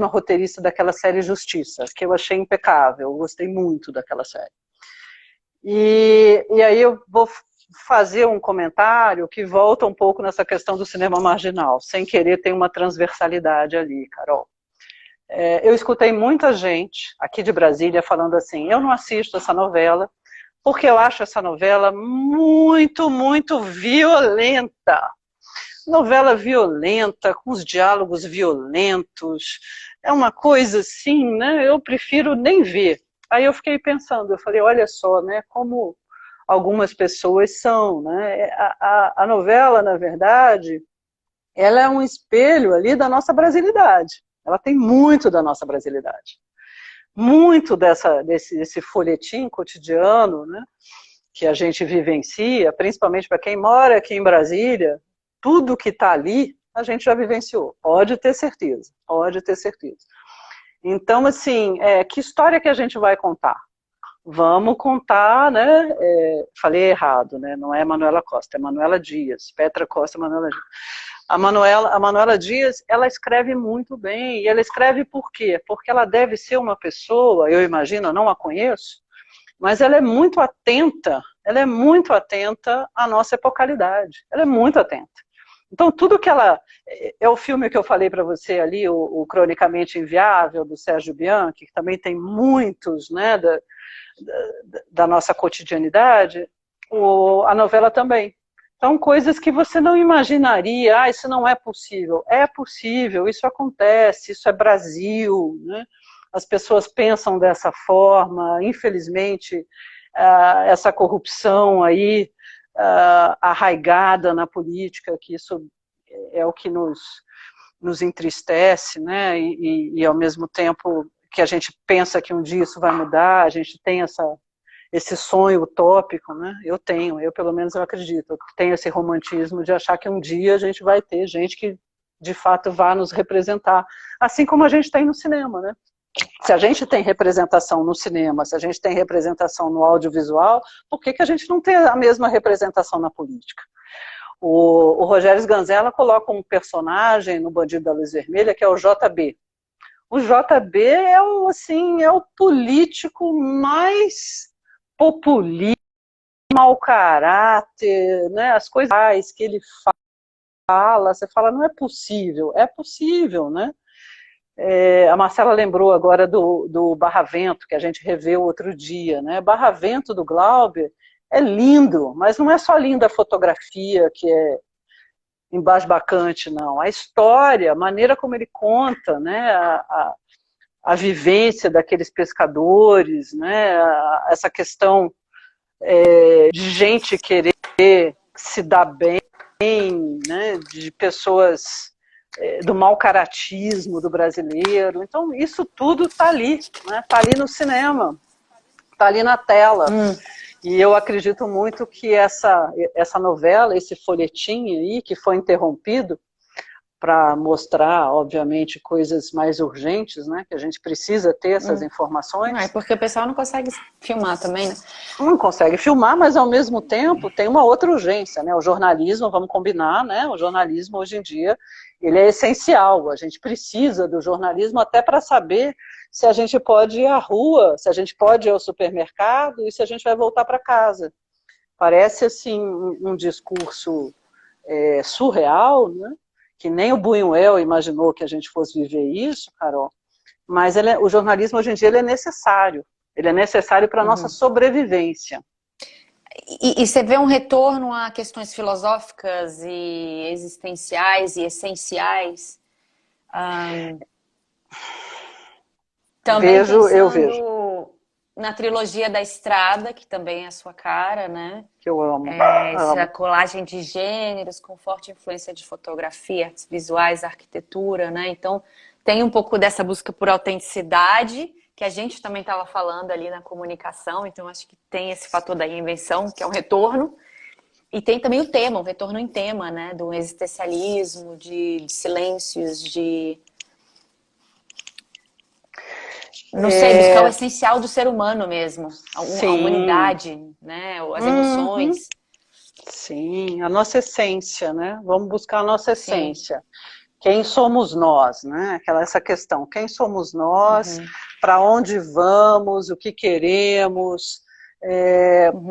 roteirista daquela série Justiça, que eu achei impecável, eu gostei muito daquela série. E aí eu vou fazer um comentário que volta um pouco nessa questão do cinema marginal, sem querer tem uma transversalidade ali, Carol. Eu escutei muita gente aqui de Brasília falando assim, eu não assisto essa novela, porque eu acho essa novela muito, muito violenta. Novela violenta, com os diálogos violentos, é uma coisa assim, né? Eu prefiro nem ver. Aí eu fiquei pensando, eu falei, olha só, né? Como algumas pessoas são, né? A novela, na verdade, ela é um espelho ali da nossa brasilidade. Ela tem muito da nossa brasilidade. Muito desse folhetim cotidiano, né? Que a gente vivencia, principalmente para quem mora aqui em Brasília, tudo que está ali, a gente já vivenciou. Pode ter certeza, pode ter certeza. Então, assim, que história que a gente vai contar? Vamos contar, né? Falei errado, né? Não é Manuela Costa, é Manuela Dias. Petra Costa, Manuela Dias. A Manuela Dias, ela escreve muito bem. E ela escreve por quê? Porque ela deve ser uma pessoa, eu imagino, eu não a conheço, mas ela é muito atenta à nossa epocalidade. Ela é muito atenta. Então, tudo que ela... É o filme que eu falei para você ali, o Cronicamente Inviável, do Sérgio Bianchi, que também tem muitos, né, da nossa cotidianidade, a novela também. Então, coisas que você não imaginaria, isso não é possível. É possível, isso acontece, isso é Brasil, né? As pessoas pensam dessa forma, infelizmente, essa corrupção aí, arraigada na política, que isso é o que nos entristece, né? E ao mesmo tempo que a gente pensa que um dia isso vai mudar, a gente tem esse sonho utópico, né? Eu pelo menos eu acredito, eu tenho esse romantismo de achar que um dia a gente vai ter gente que de fato vá nos representar, assim como a gente tem no cinema, né? Se a gente tem representação no cinema, se a gente tem representação no audiovisual, por que a gente não tem a mesma representação na política? O Rogério Sganzella coloca um personagem no Bandido da Luz Vermelha que é o JB. O JB é o político mais populista, mau caráter, né? As coisas que ele fala, você fala, não é possível, né? A Marcela lembrou agora do Barra Vento, que a gente reveu outro dia, né? Barra Vento do Glauber é lindo, mas não é só linda a fotografia, que é embasbacante, não. A história, a maneira como ele conta, né? A vivência daqueles pescadores, né? Essa questão de gente querer se dar bem, né? De pessoas do mau caratismo do brasileiro. Então, isso tudo está ali, né? Está ali no cinema, está ali na tela. E eu acredito muito que essa novela, esse folhetim aí, que foi interrompido, para mostrar, obviamente, coisas mais urgentes, né? Que a gente precisa ter essas Não, é informações. porque o pessoal não consegue filmar também, né? Não consegue filmar, mas ao mesmo tempo tem uma outra urgência, né? O jornalismo, vamos combinar, né? O jornalismo hoje em dia, ele é essencial. A gente precisa do jornalismo até para saber se a gente pode ir à rua, se a gente pode ir ao supermercado e se a gente vai voltar para casa. Parece, assim, um discurso surreal, né? Que nem o Buñuel imaginou que a gente fosse viver isso, Carol, mas o jornalismo hoje em dia ele é necessário para a nossa sobrevivência. E você vê um retorno a questões filosóficas e existenciais e essenciais, também Eu vejo. pensando na trilogia da Estrada, que também é a sua cara, né? Que eu amo. Essa Amo. colagem de gêneros com forte influência de fotografia, artes visuais, arquitetura, né? Então, tem um pouco dessa busca por autenticidade, que a gente também estava falando ali na comunicação, então acho que tem esse fator da reinvenção, que é um retorno, e tem também o tema, um retorno em tema, né? Do existencialismo, de silêncios, de... Não sei, buscar o essencial do ser humano mesmo, a humanidade, né? As emoções. Sim, a nossa essência, né? Vamos buscar a nossa Sim. essência. Quem somos nós, né? Essa questão, quem somos nós, para onde vamos, o que queremos.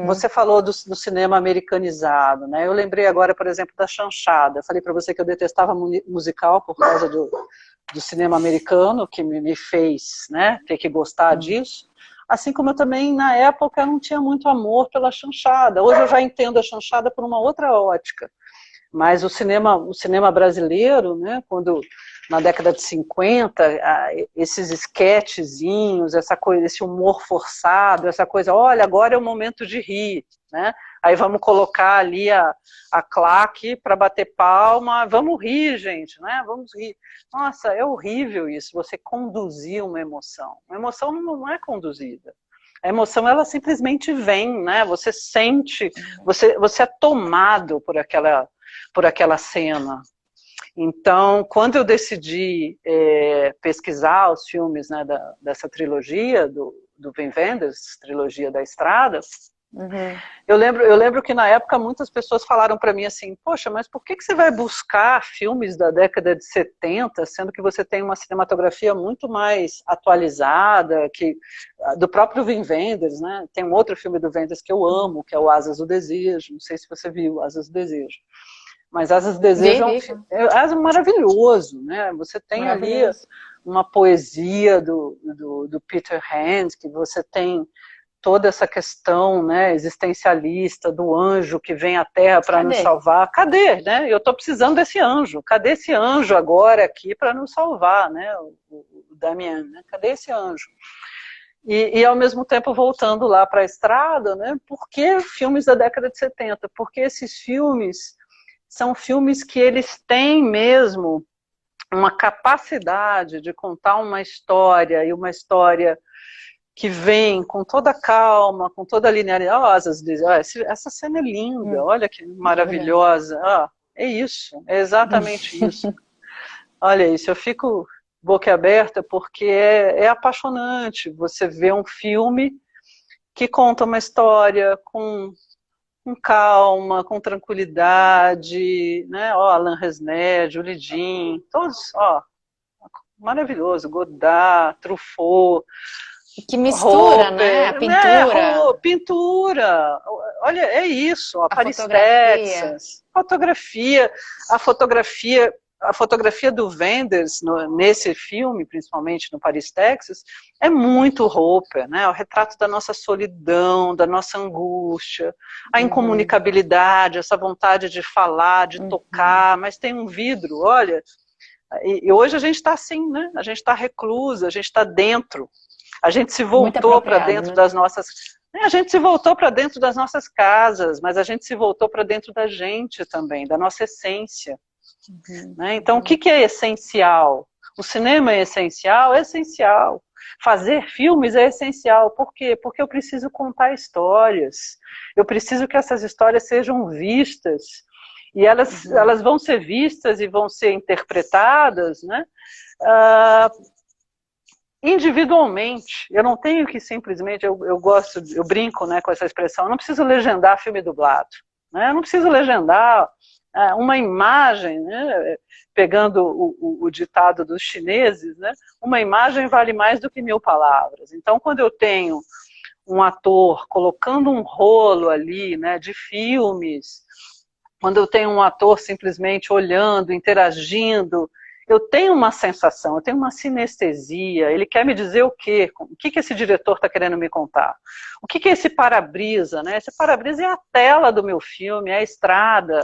Você falou do cinema americanizado, né? Eu lembrei agora, por exemplo, da Chanchada. Eu falei para você que eu detestava musical por causa do cinema americano, que me fez, né, ter que gostar disso. Assim como eu também, na época, não tinha muito amor pela Chanchada. Hoje eu já entendo a Chanchada por uma outra ótica. Mas o cinema brasileiro, né, quando na década de 50, esses esquetezinhos, essa coisa, esse humor forçado, essa coisa, olha, agora é o momento de rir, né? Aí vamos colocar ali a claque para bater palma, vamos rir, gente, né? Vamos rir. Nossa, é horrível isso, você conduzir uma emoção. Uma emoção não é conduzida. A emoção, ela simplesmente vem, né? Você sente, você é tomado por aquela cena. Então, quando eu decidi pesquisar os filmes, né, dessa trilogia, do Wim Wenders, trilogia da Estrada, eu lembro que na época muitas pessoas falaram para mim assim, poxa, mas por que você vai buscar filmes da década de 70, sendo que você tem uma cinematografia muito mais atualizada, do próprio Wim Wenders, né? Tem um outro filme do Wenders que eu amo, que é o Asas do Desejo, não sei se você viu Asas do Desejo. Mas Asas do Desejo é maravilhoso, né? Você tem ali uma poesia do Peter Hand, que você tem toda essa questão, né, existencialista do anjo que vem à Terra para nos salvar. Cadê? Né? Eu estou precisando desse anjo. Cadê esse anjo agora aqui para nos salvar, né? O Damien, né? Cadê esse anjo? E ao mesmo tempo voltando lá para a Estrada, né? Por que filmes da década de 70? Porque esses filmes são filmes que eles têm mesmo uma capacidade de contar uma história, e uma história que vem com toda a calma, com toda a linearidade. Essa cena é linda, olha que maravilhosa. É isso, é exatamente isso. Olha isso, eu fico boquiaberta porque é apaixonante você ver um filme que conta uma história com calma, com tranquilidade, né? Alain Resnais, Julie Jean, todos, maravilhoso, Godard, Truffaut, que mistura, né? A pintura. Pintura. Olha, é isso, Paris, Texas. A fotografia do Wenders nesse filme, principalmente no Paris, Texas, é muito Hopper, né? O retrato da nossa solidão, da nossa angústia, a incomunicabilidade, essa vontade de falar, de tocar, mas tem um vidro, olha. E hoje a gente está assim, né? A gente está reclusa, a gente está dentro. A gente se voltou para dentro, né, das nossas... A gente se voltou para dentro das nossas casas, mas a gente se voltou para dentro da gente também, da nossa essência. Né? Então, o que é essencial? O cinema é essencial? É essencial. Fazer filmes é essencial. Por quê? Porque eu preciso contar histórias. Eu preciso que essas histórias sejam vistas E elas vão ser vistas e vão ser interpretadas, né, individualmente. Eu não tenho que simplesmente, eu brinco, né, com essa expressão, eu não preciso legendar filme dublado, né, eu não preciso legendar uma imagem, né, pegando o ditado dos chineses, né, uma imagem vale mais do que 1000 palavras. Então, quando eu tenho um ator colocando um rolo ali, né, de filmes, quando eu tenho um ator simplesmente olhando, interagindo, eu tenho uma sensação, eu tenho uma sinestesia. Ele quer me dizer o quê? O que esse diretor está querendo me contar? O que é esse para-brisa, né? Esse para-brisa é a tela do meu filme, é a estrada,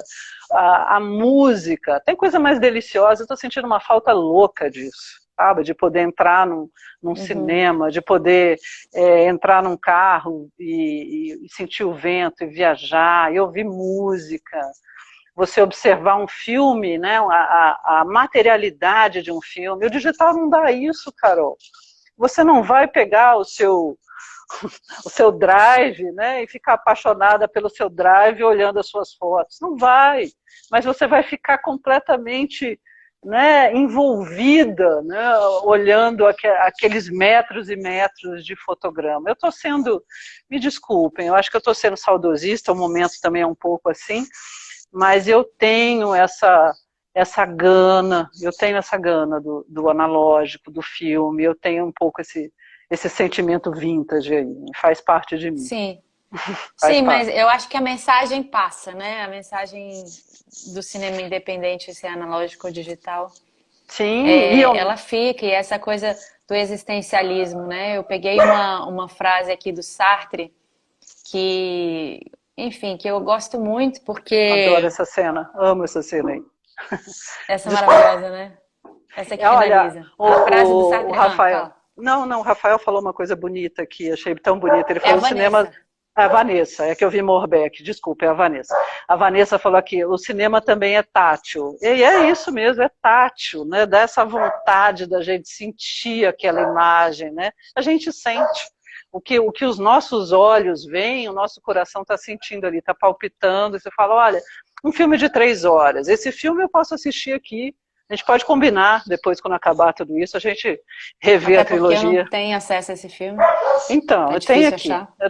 a música. Tem coisa mais deliciosa, eu estou sentindo uma falta louca disso, sabe? De poder entrar num cinema, de poder entrar num carro e sentir o vento, e viajar, e ouvir música. Você observar um filme, né, a materialidade de um filme. O digital não dá isso, Carol. Você não vai pegar o seu drive, né, e ficar apaixonada pelo seu drive olhando as suas fotos. Não vai. Mas você vai ficar completamente, né, envolvida, né, olhando aqueles metros e metros de fotograma. Eu estou sendo, me desculpem, eu acho que eu estou sendo saudosista, o momento também é um pouco assim, mas eu tenho essa gana do analógico, do filme, eu tenho um pouco esse sentimento vintage aí, faz parte de mim. Sim, sim, mas eu acho que a mensagem passa, né? A mensagem do cinema independente, se é analógico ou digital, Sim, ela fica, e essa coisa do existencialismo, né? Eu peguei uma frase aqui do Sartre, que, enfim, que eu gosto muito, porque... Adoro essa cena, amo essa cena aí. Essa é maravilhosa, né? Essa que finaliza. Olha, a frase do Sartre... o Rafael... Não, o Rafael falou uma coisa bonita aqui, achei tão bonita. Ele falou: a cinema... A Vanessa, é que eu vi Morbeck, desculpa, é a Vanessa. A Vanessa falou aqui, o cinema também é tátil. E é isso mesmo, é tátil, né? Dá essa vontade da gente sentir aquela imagem, né? A gente sente. O que os nossos olhos veem, o nosso coração está sentindo ali, está palpitando, e você fala, olha, um filme de 3 horas, esse filme eu posso assistir aqui, a gente pode combinar depois, quando acabar tudo isso, a gente rever a trilogia. Porque eu não tenho acesso a esse filme. Então, eu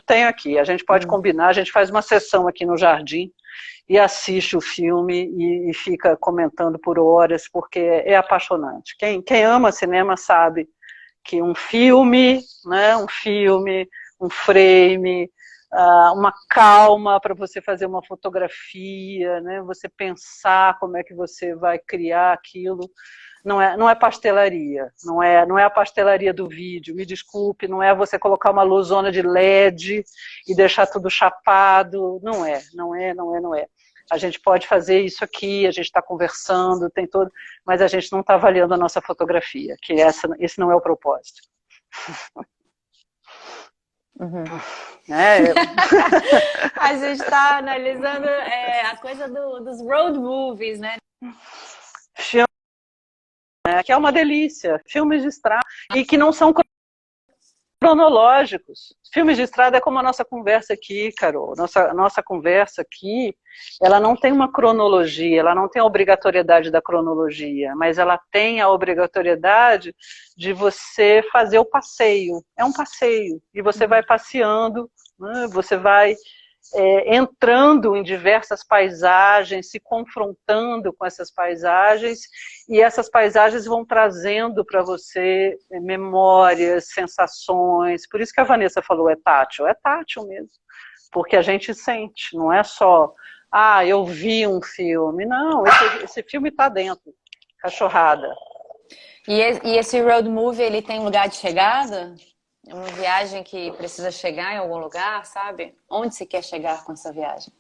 tenho aqui, a gente pode combinar, a gente faz uma sessão aqui no Jardim e assiste o filme e fica comentando por horas, porque é apaixonante. Quem ama cinema sabe que um filme, né, um frame, uma calma para você fazer uma fotografia, né, você pensar como é que você vai criar aquilo, não é pastelaria, não é a pastelaria do vídeo, me desculpe, não é você colocar uma luzona de LED e deixar tudo chapado, não é. A gente pode fazer isso aqui, a gente está conversando, tem todo, mas a gente não está avaliando a nossa fotografia, que esse não é o propósito. A gente está analisando a coisa dos road movies, né? Que é uma delícia, filmes de estrada, e que não são cronológicos. Filmes de estrada é como a nossa conversa aqui, Carol. Nossa conversa aqui, ela não tem uma cronologia, ela não tem a obrigatoriedade da cronologia, mas ela tem a obrigatoriedade de você fazer o passeio. É um passeio, e você vai passeando, né? Você vai entrando em diversas paisagens, se confrontando com essas paisagens, e essas paisagens vão trazendo para você memórias, sensações. Por isso que a Vanessa falou, é tátil mesmo, porque a gente sente, não é só, eu vi um filme, não, esse filme está dentro, cachorrada. E esse road movie, ele tem lugar de chegada? É uma viagem que precisa chegar em algum lugar, sabe? Onde se quer chegar com essa viagem?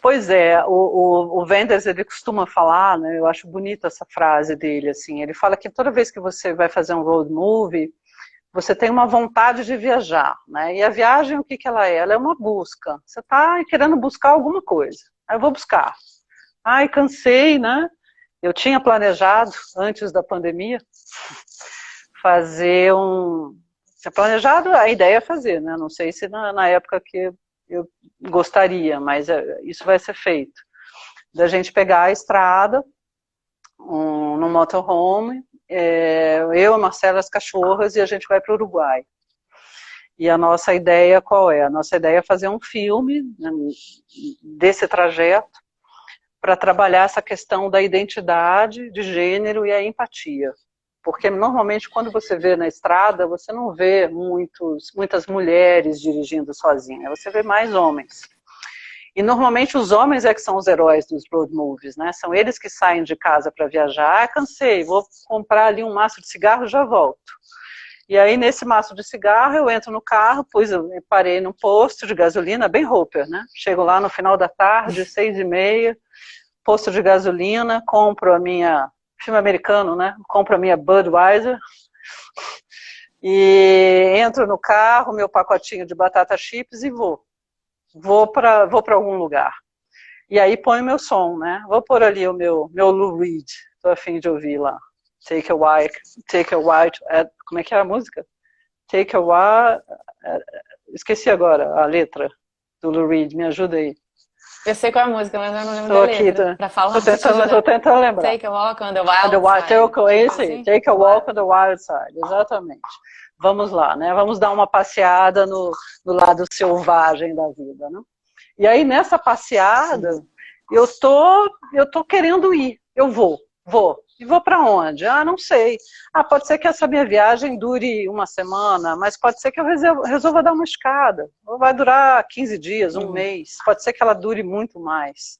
Pois é, o Wenders, ele costuma falar, né, eu acho bonita essa frase dele, assim, ele fala que toda vez que você vai fazer um road movie, você tem uma vontade de viajar, né, e a viagem, o que ela é? Ela é uma busca, você está querendo buscar alguma coisa, aí eu vou buscar, cansei, né, eu tinha planejado, antes da pandemia, fazer tinha planejado, a ideia é fazer, né? Não sei se na época que eu gostaria, mas isso vai ser feito. da gente pegar a estrada, no motorhome, eu, a Marcela, as cachorras, e a gente vai para o Uruguai. E a nossa ideia qual é? A nossa ideia é fazer um filme, né, desse trajeto, para trabalhar essa questão da identidade, de gênero e a empatia. Porque normalmente quando você vê na estrada, você não vê muitas mulheres dirigindo sozinhas, você vê mais homens. E normalmente os homens é que são os heróis dos road movies, né? São eles que saem de casa para viajar. Ah, cansei, vou comprar ali um maço de cigarro e já volto. E aí nesse maço de cigarro eu entro no carro, eu parei num posto de gasolina, bem Hopper, né? Chego lá no final da tarde, 6h30, posto de gasolina, compro a minha, filme americano, né? Compro a minha Budweiser e entro no carro, meu pacotinho de batata chips e vou para algum lugar. E aí põe o meu som, né? Vou pôr ali o meu Lou Reed, tô a fim de ouvir lá. Take a white, como é que é a música? Take a white, esqueci agora a letra do Lou Reed, me ajuda aí. Eu sei qual é a música, mas eu não lembro Tô da aqui, letra. Pra falar, tô tentando lembrar. Take a walk on the wild side. Take a walk on the wild side, exatamente. Vamos lá, né? Vamos dar uma passeada no lado selvagem da vida, né? E aí nessa passeada, eu tô querendo ir, eu vou. E vou para onde? Ah, não sei. Ah, pode ser que essa minha viagem dure uma semana, mas pode ser que eu resolva dar uma escada. Ou vai durar 15 dias, um mês. Pode ser que ela dure muito mais.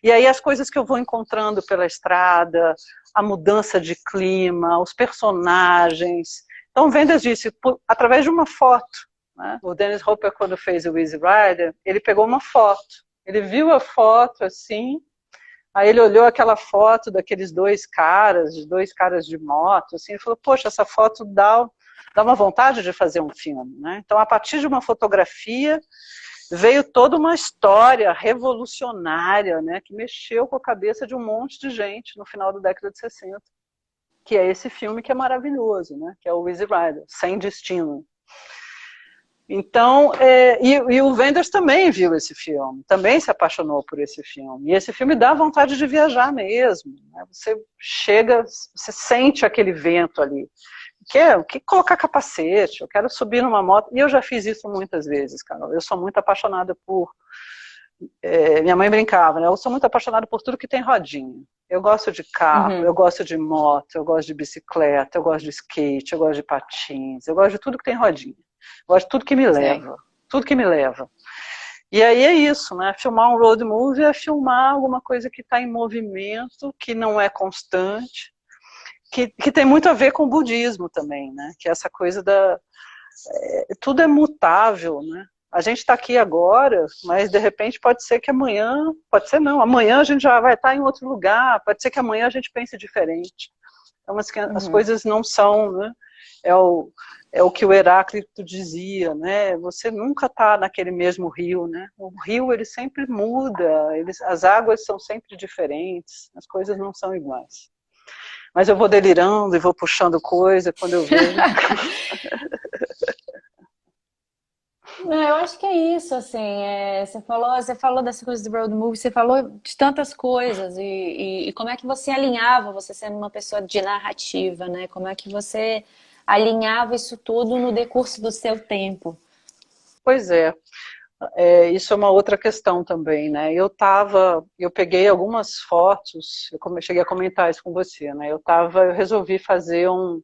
E aí as coisas que eu vou encontrando pela estrada, a mudança de clima, os personagens. Então, Wenders disse, através de uma foto, né? O Dennis Hopper, quando fez o Easy Rider, ele pegou uma foto. Ele viu a foto assim, aí ele olhou aquela foto daqueles dois caras de moto, assim, e falou, poxa, essa foto dá uma vontade de fazer um filme, né? Então, a partir de uma fotografia, veio toda uma história revolucionária, né, que mexeu com a cabeça de um monte de gente no final da década de 60, que é esse filme que é maravilhoso, né, que é o Easy Rider, Sem Destino. Então, e o Wenders também viu esse filme, também se apaixonou por esse filme. E esse filme dá vontade de viajar mesmo, né? Você chega, você sente aquele vento ali. Quer colocar capacete, eu quero subir numa moto. E eu já fiz isso muitas vezes, Carol. Eu sou muito apaixonada por... minha mãe brincava, né? Eu sou muito apaixonada por tudo que tem rodinha. Eu gosto de carro, eu gosto de moto, eu gosto de bicicleta, eu gosto de skate, eu gosto de patins, eu gosto de tudo que tem rodinha. Eu gosto de tudo que me leva, tudo que me leva. E aí é isso, né? Filmar um road movie é filmar alguma coisa que está em movimento, que não é constante, que tem muito a ver com o budismo também, né? Que é essa coisa tudo é mutável, né? A gente está aqui agora, mas de repente pode ser que amanhã, pode ser não, amanhã a gente já vai estar em outro lugar, pode ser que amanhã a gente pense diferente. Então as coisas não são, né? É o que o Heráclito dizia, né? Você nunca está naquele mesmo rio, né? O rio ele sempre muda, as águas são sempre diferentes, as coisas não são iguais. Mas eu vou delirando e vou puxando coisa quando eu vejo. Não, eu acho que é isso, assim, você falou dessa coisa do road movie, você falou de tantas coisas, e como é que você alinhava, você sendo uma pessoa de narrativa, né? Como é que você alinhava isso tudo no decurso do seu tempo? Pois é. Isso é uma outra questão também, né? Eu peguei algumas fotos, eu cheguei a comentar isso com você, né? Eu resolvi fazer um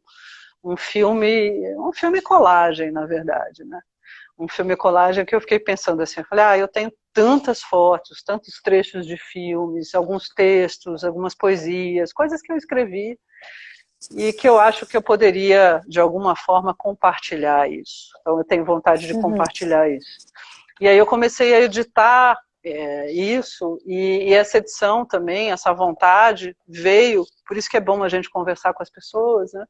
filme colagem, na verdade, né? Um filme colagem que eu fiquei pensando assim, eu falei, eu tenho tantas fotos, tantos trechos de filmes, alguns textos, algumas poesias, coisas que eu escrevi e que eu acho que eu poderia, de alguma forma, compartilhar isso. Então eu tenho vontade de compartilhar isso. E aí eu comecei a editar isso, e essa edição também, essa vontade veio, por isso que é bom a gente conversar com as pessoas, né?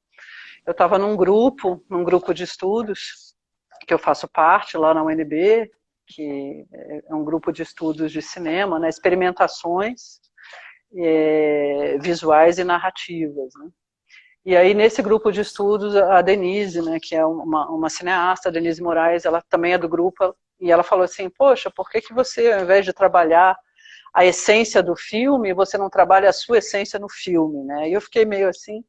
Eu estava num grupo de estudos, que eu faço parte lá na UNB, que é um grupo de estudos de cinema, né, experimentações visuais e narrativas, né? E aí nesse grupo de estudos, a Denise, né, que é uma cineasta, a Denise Moraes, ela também é do grupo, e ela falou assim, poxa, por que você, ao invés de trabalhar a essência do filme, você não trabalha a sua essência no filme, né? E eu fiquei meio assim.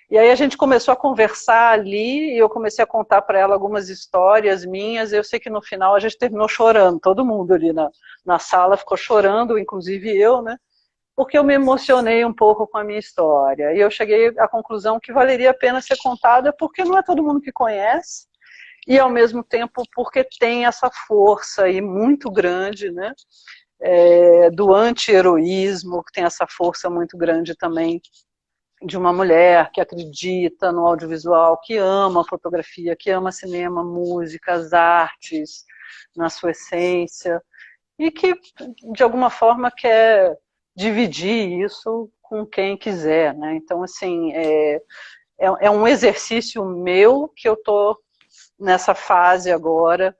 E aí a gente começou a conversar ali, e eu comecei a contar para ela algumas histórias minhas, e eu sei que no final a gente terminou chorando, todo mundo ali na sala ficou chorando, inclusive eu, né? Porque eu me emocionei um pouco com a minha história. E eu cheguei à conclusão que valeria a pena ser contada, porque não é todo mundo que conhece, e ao mesmo tempo porque tem essa força aí muito grande, né? Do anti-heroísmo, que tem essa força muito grande também, de uma mulher que acredita no audiovisual, que ama a fotografia, que ama cinema, música, as artes, na sua essência, e que, de alguma forma, quer dividir isso com quem quiser, né? Então, assim, é um exercício meu que eu estou nessa fase agora,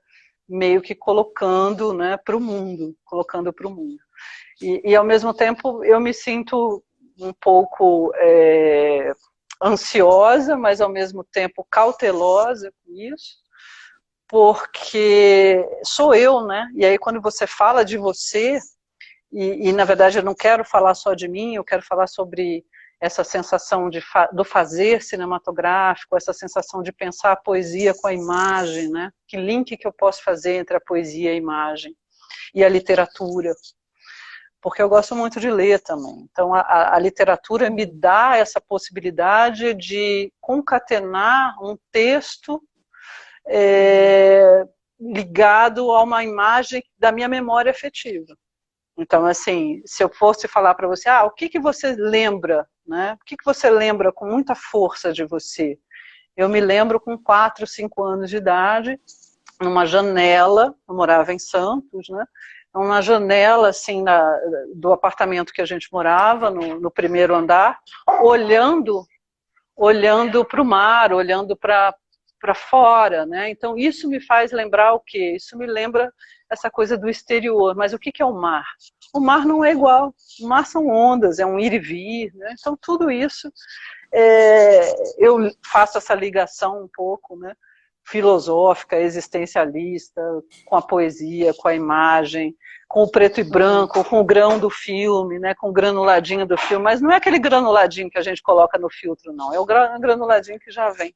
meio que colocando, né, para o mundo, colocando para o mundo. E, ao mesmo tempo, eu me sinto um pouco ansiosa, mas ao mesmo tempo cautelosa com isso, porque sou eu, né? E aí quando você fala de você, e na verdade eu não quero falar só de mim, eu quero falar sobre essa sensação do fazer cinematográfico, essa sensação de pensar a poesia com a imagem, né? Que link que eu posso fazer entre a poesia e a imagem, e a literatura, porque eu gosto muito de ler também. Então a literatura me dá essa possibilidade de concatenar um texto ligado a uma imagem da minha memória afetiva. Então, assim, se eu fosse falar para você, o que você lembra, né? O que você lembra com muita força de você? Eu me lembro com 4, 5 anos de idade, numa janela, eu morava em Santos, né? Uma janela, assim, do apartamento que a gente morava, no primeiro andar, olhando para o mar, olhando para fora, né? Então isso me faz lembrar o quê? Isso me lembra essa coisa do exterior. Mas o que é o mar? O mar não é igual. O mar são ondas, é um ir e vir, né? Então tudo isso, eu faço essa ligação um pouco, né? Filosófica, existencialista, com a poesia, com a imagem, com o preto e branco, com o grão do filme, né, com o granuladinho do filme, mas não é aquele granuladinho que a gente coloca no filtro, não, é o granuladinho que já vem.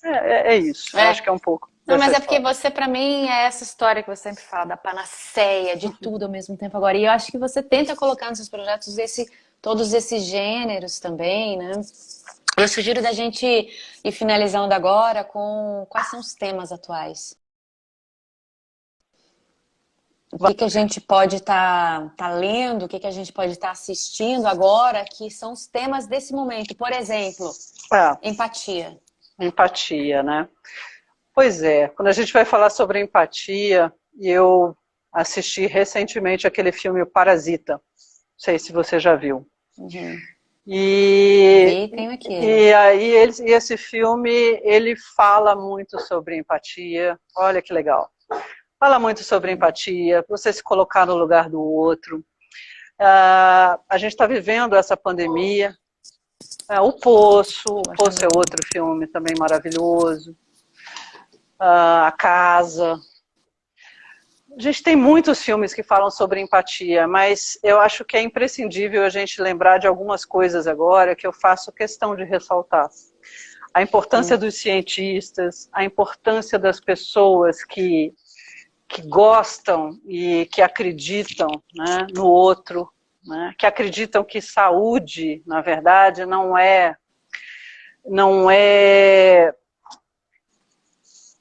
É isso, eu acho que é um pouco. Não, mas história. Porque você, pra mim, é essa história que você sempre fala, da panaceia, de tudo ao mesmo tempo agora. E eu acho que você tenta colocar nos seus projetos todos esses gêneros também, né? Eu sugiro da gente ir finalizando agora com quais são os temas atuais. O que a gente pode estar lendo, o que a gente pode estar assistindo agora, que são os temas desse momento. Por exemplo, empatia. Empatia, né? Pois é, quando a gente vai falar sobre empatia, eu assisti recentemente aquele filme O Parasita. Não sei se você já viu. Uhum. Tenho aqui. E aí esse filme, ele fala muito sobre empatia. Olha que legal. Fala muito sobre empatia, você se colocar no lugar do outro. A gente está vivendo essa pandemia. O Poço é outro filme também maravilhoso. A Casa. A gente tem muitos filmes que falam sobre empatia, mas eu acho que é imprescindível a gente lembrar de algumas coisas agora que eu faço questão de ressaltar. A importância dos cientistas, a importância das pessoas que gostam e que acreditam, né, no outro, né, que acreditam que saúde, na verdade, não é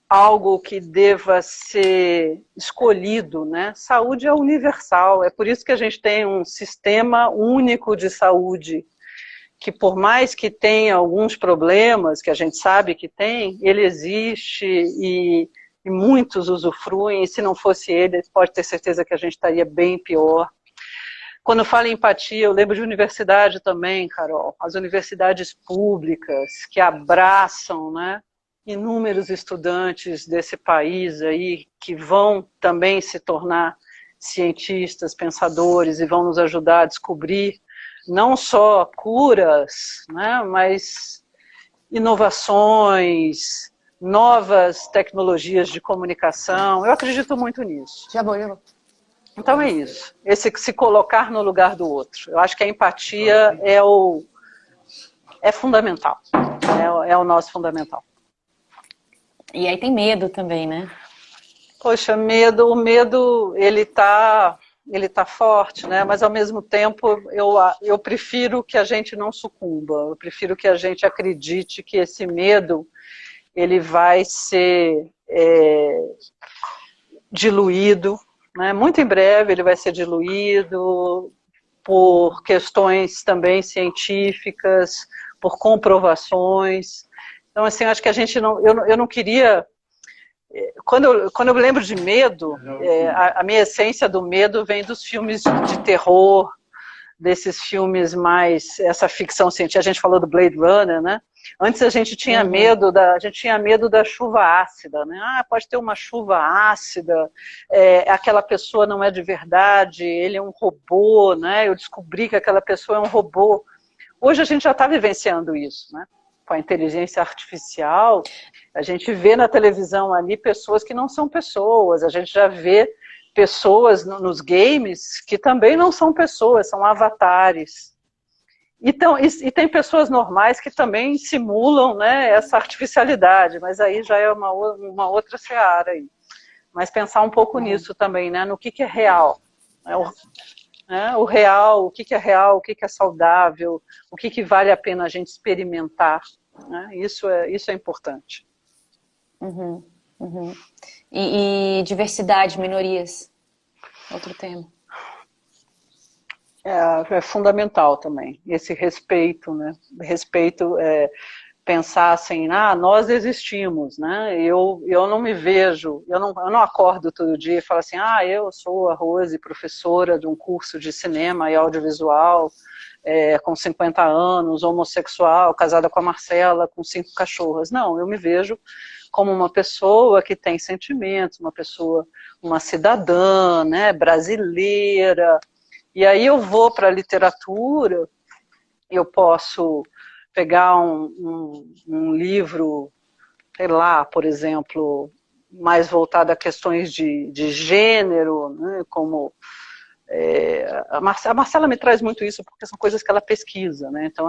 algo que deva ser escolhido, né? Saúde é universal, é por isso que a gente tem um sistema único de saúde, que por mais que tenha alguns problemas, que a gente sabe que tem, ele existe e muitos usufruem, e se não fosse ele, pode ter certeza que a gente estaria bem pior. Quando eu falo em empatia, eu lembro de universidade também, Carol, as universidades públicas que abraçam, né, inúmeros estudantes desse país aí, que vão também se tornar cientistas, pensadores, e vão nos ajudar a descobrir não só curas, né, mas inovações, novas tecnologias de comunicação. Eu acredito muito nisso. Já vou. Então é isso, esse se colocar no lugar do outro. Eu acho que a empatia é fundamental, é o nosso fundamental. E aí tem medo também, né? Poxa, o medo, ele tá forte, né? Mas ao mesmo tempo eu prefiro que a gente não sucumba, eu prefiro que a gente acredite que esse medo ele vai ser diluído, né? Muito em breve ele vai ser diluído por questões também científicas, por comprovações. Então, assim, acho que a gente não, eu não queria. Quando eu me lembro de medo, a minha essência do medo vem dos filmes de terror, desses filmes mais, essa ficção científica. A gente falou do Blade Runner, né? Antes a gente tinha medo da chuva ácida, né? Ah, pode ter uma chuva ácida, aquela pessoa não é de verdade, ele é um robô, né? Eu descobri que aquela pessoa é um robô. Hoje a gente já está vivenciando isso, né? Com a inteligência artificial, a gente vê na televisão ali pessoas que não são pessoas, a gente já vê pessoas nos games que também não são pessoas, são avatares. Então, e tem pessoas normais que também simulam, né, essa artificialidade, mas aí já é uma outra seara aí. Mas pensar um pouco nisso também, né, no que é real. O real, o que é real, o que é saudável, o que vale a pena a gente experimentar. Né? Isso é importante. Uhum, uhum. E diversidade, minorias, outro tema. É fundamental também, esse respeito, né? Respeito, pensar assim, nós existimos, né? Eu não me vejo, eu não acordo todo dia e falo assim, eu sou a Rose, professora de um curso de cinema e audiovisual, com 50 anos, homossexual, casada com a Marcela, com 5 cachorras. Não, eu me vejo como uma pessoa que tem sentimentos, uma cidadã, né, brasileira. E aí eu vou para a literatura, eu posso pegar um livro, sei lá, por exemplo, mais voltado a questões de gênero, né, como a Marcela me traz muito isso porque são coisas que ela pesquisa, né? Então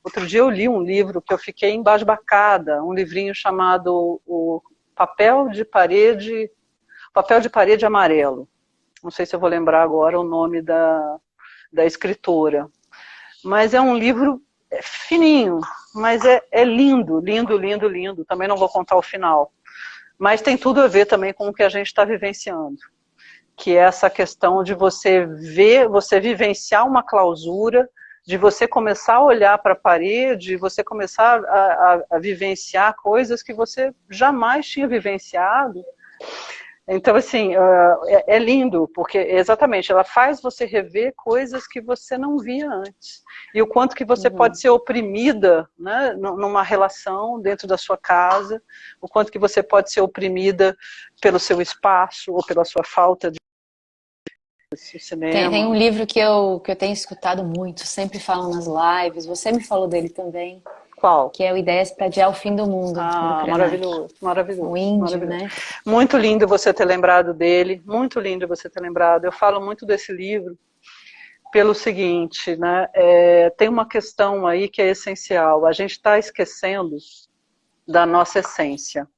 outro dia eu li um livro que eu fiquei embasbacada, um livrinho chamado o Papel de Parede Amarelo. Não sei se eu vou lembrar agora o nome da escritora, mas é um livro fininho, mas é lindo, lindo, lindo, lindo. Também não vou contar o final, mas tem tudo a ver também com o que a gente está vivenciando, que é essa questão de você vivenciar uma clausura, de você começar a olhar para a parede, você começar a vivenciar coisas que você jamais tinha vivenciado. Então, assim, é lindo, porque exatamente, ela faz você rever coisas que você não via antes. E o quanto que você pode ser oprimida, né, numa relação dentro da sua casa, o quanto que você pode ser oprimida pelo seu espaço ou pela sua falta de cinema. Tem um livro que eu tenho escutado muito, sempre falam nas lives, você me falou dele também. Qual? Que é o Ideias para Adiar o Fim do Mundo, do Krenak. Maravilhoso, maravilhoso. O índio, maravilhoso. né? Muito lindo você ter lembrado dele, muito lindo você ter lembrado. Eu falo muito desse livro pelo seguinte, né? Tem uma questão aí que é essencial. A gente está esquecendo da nossa essência.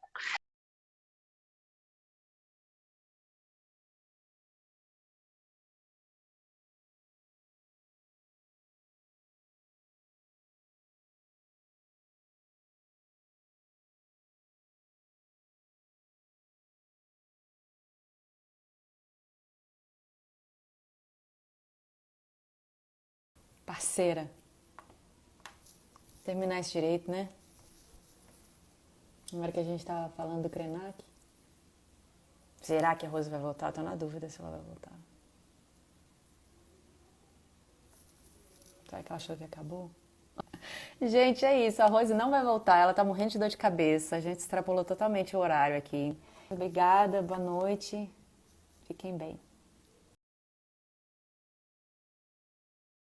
Parceira. Terminar esse direito, né? Na hora que a gente tava falando do Krenak. Será que a Rose vai voltar? Eu tô na dúvida se ela vai voltar. Será que ela achou que acabou? Gente, é isso. A Rose não vai voltar. Ela tá morrendo de dor de cabeça. A gente extrapolou totalmente o horário aqui. Obrigada, boa noite. Fiquem bem.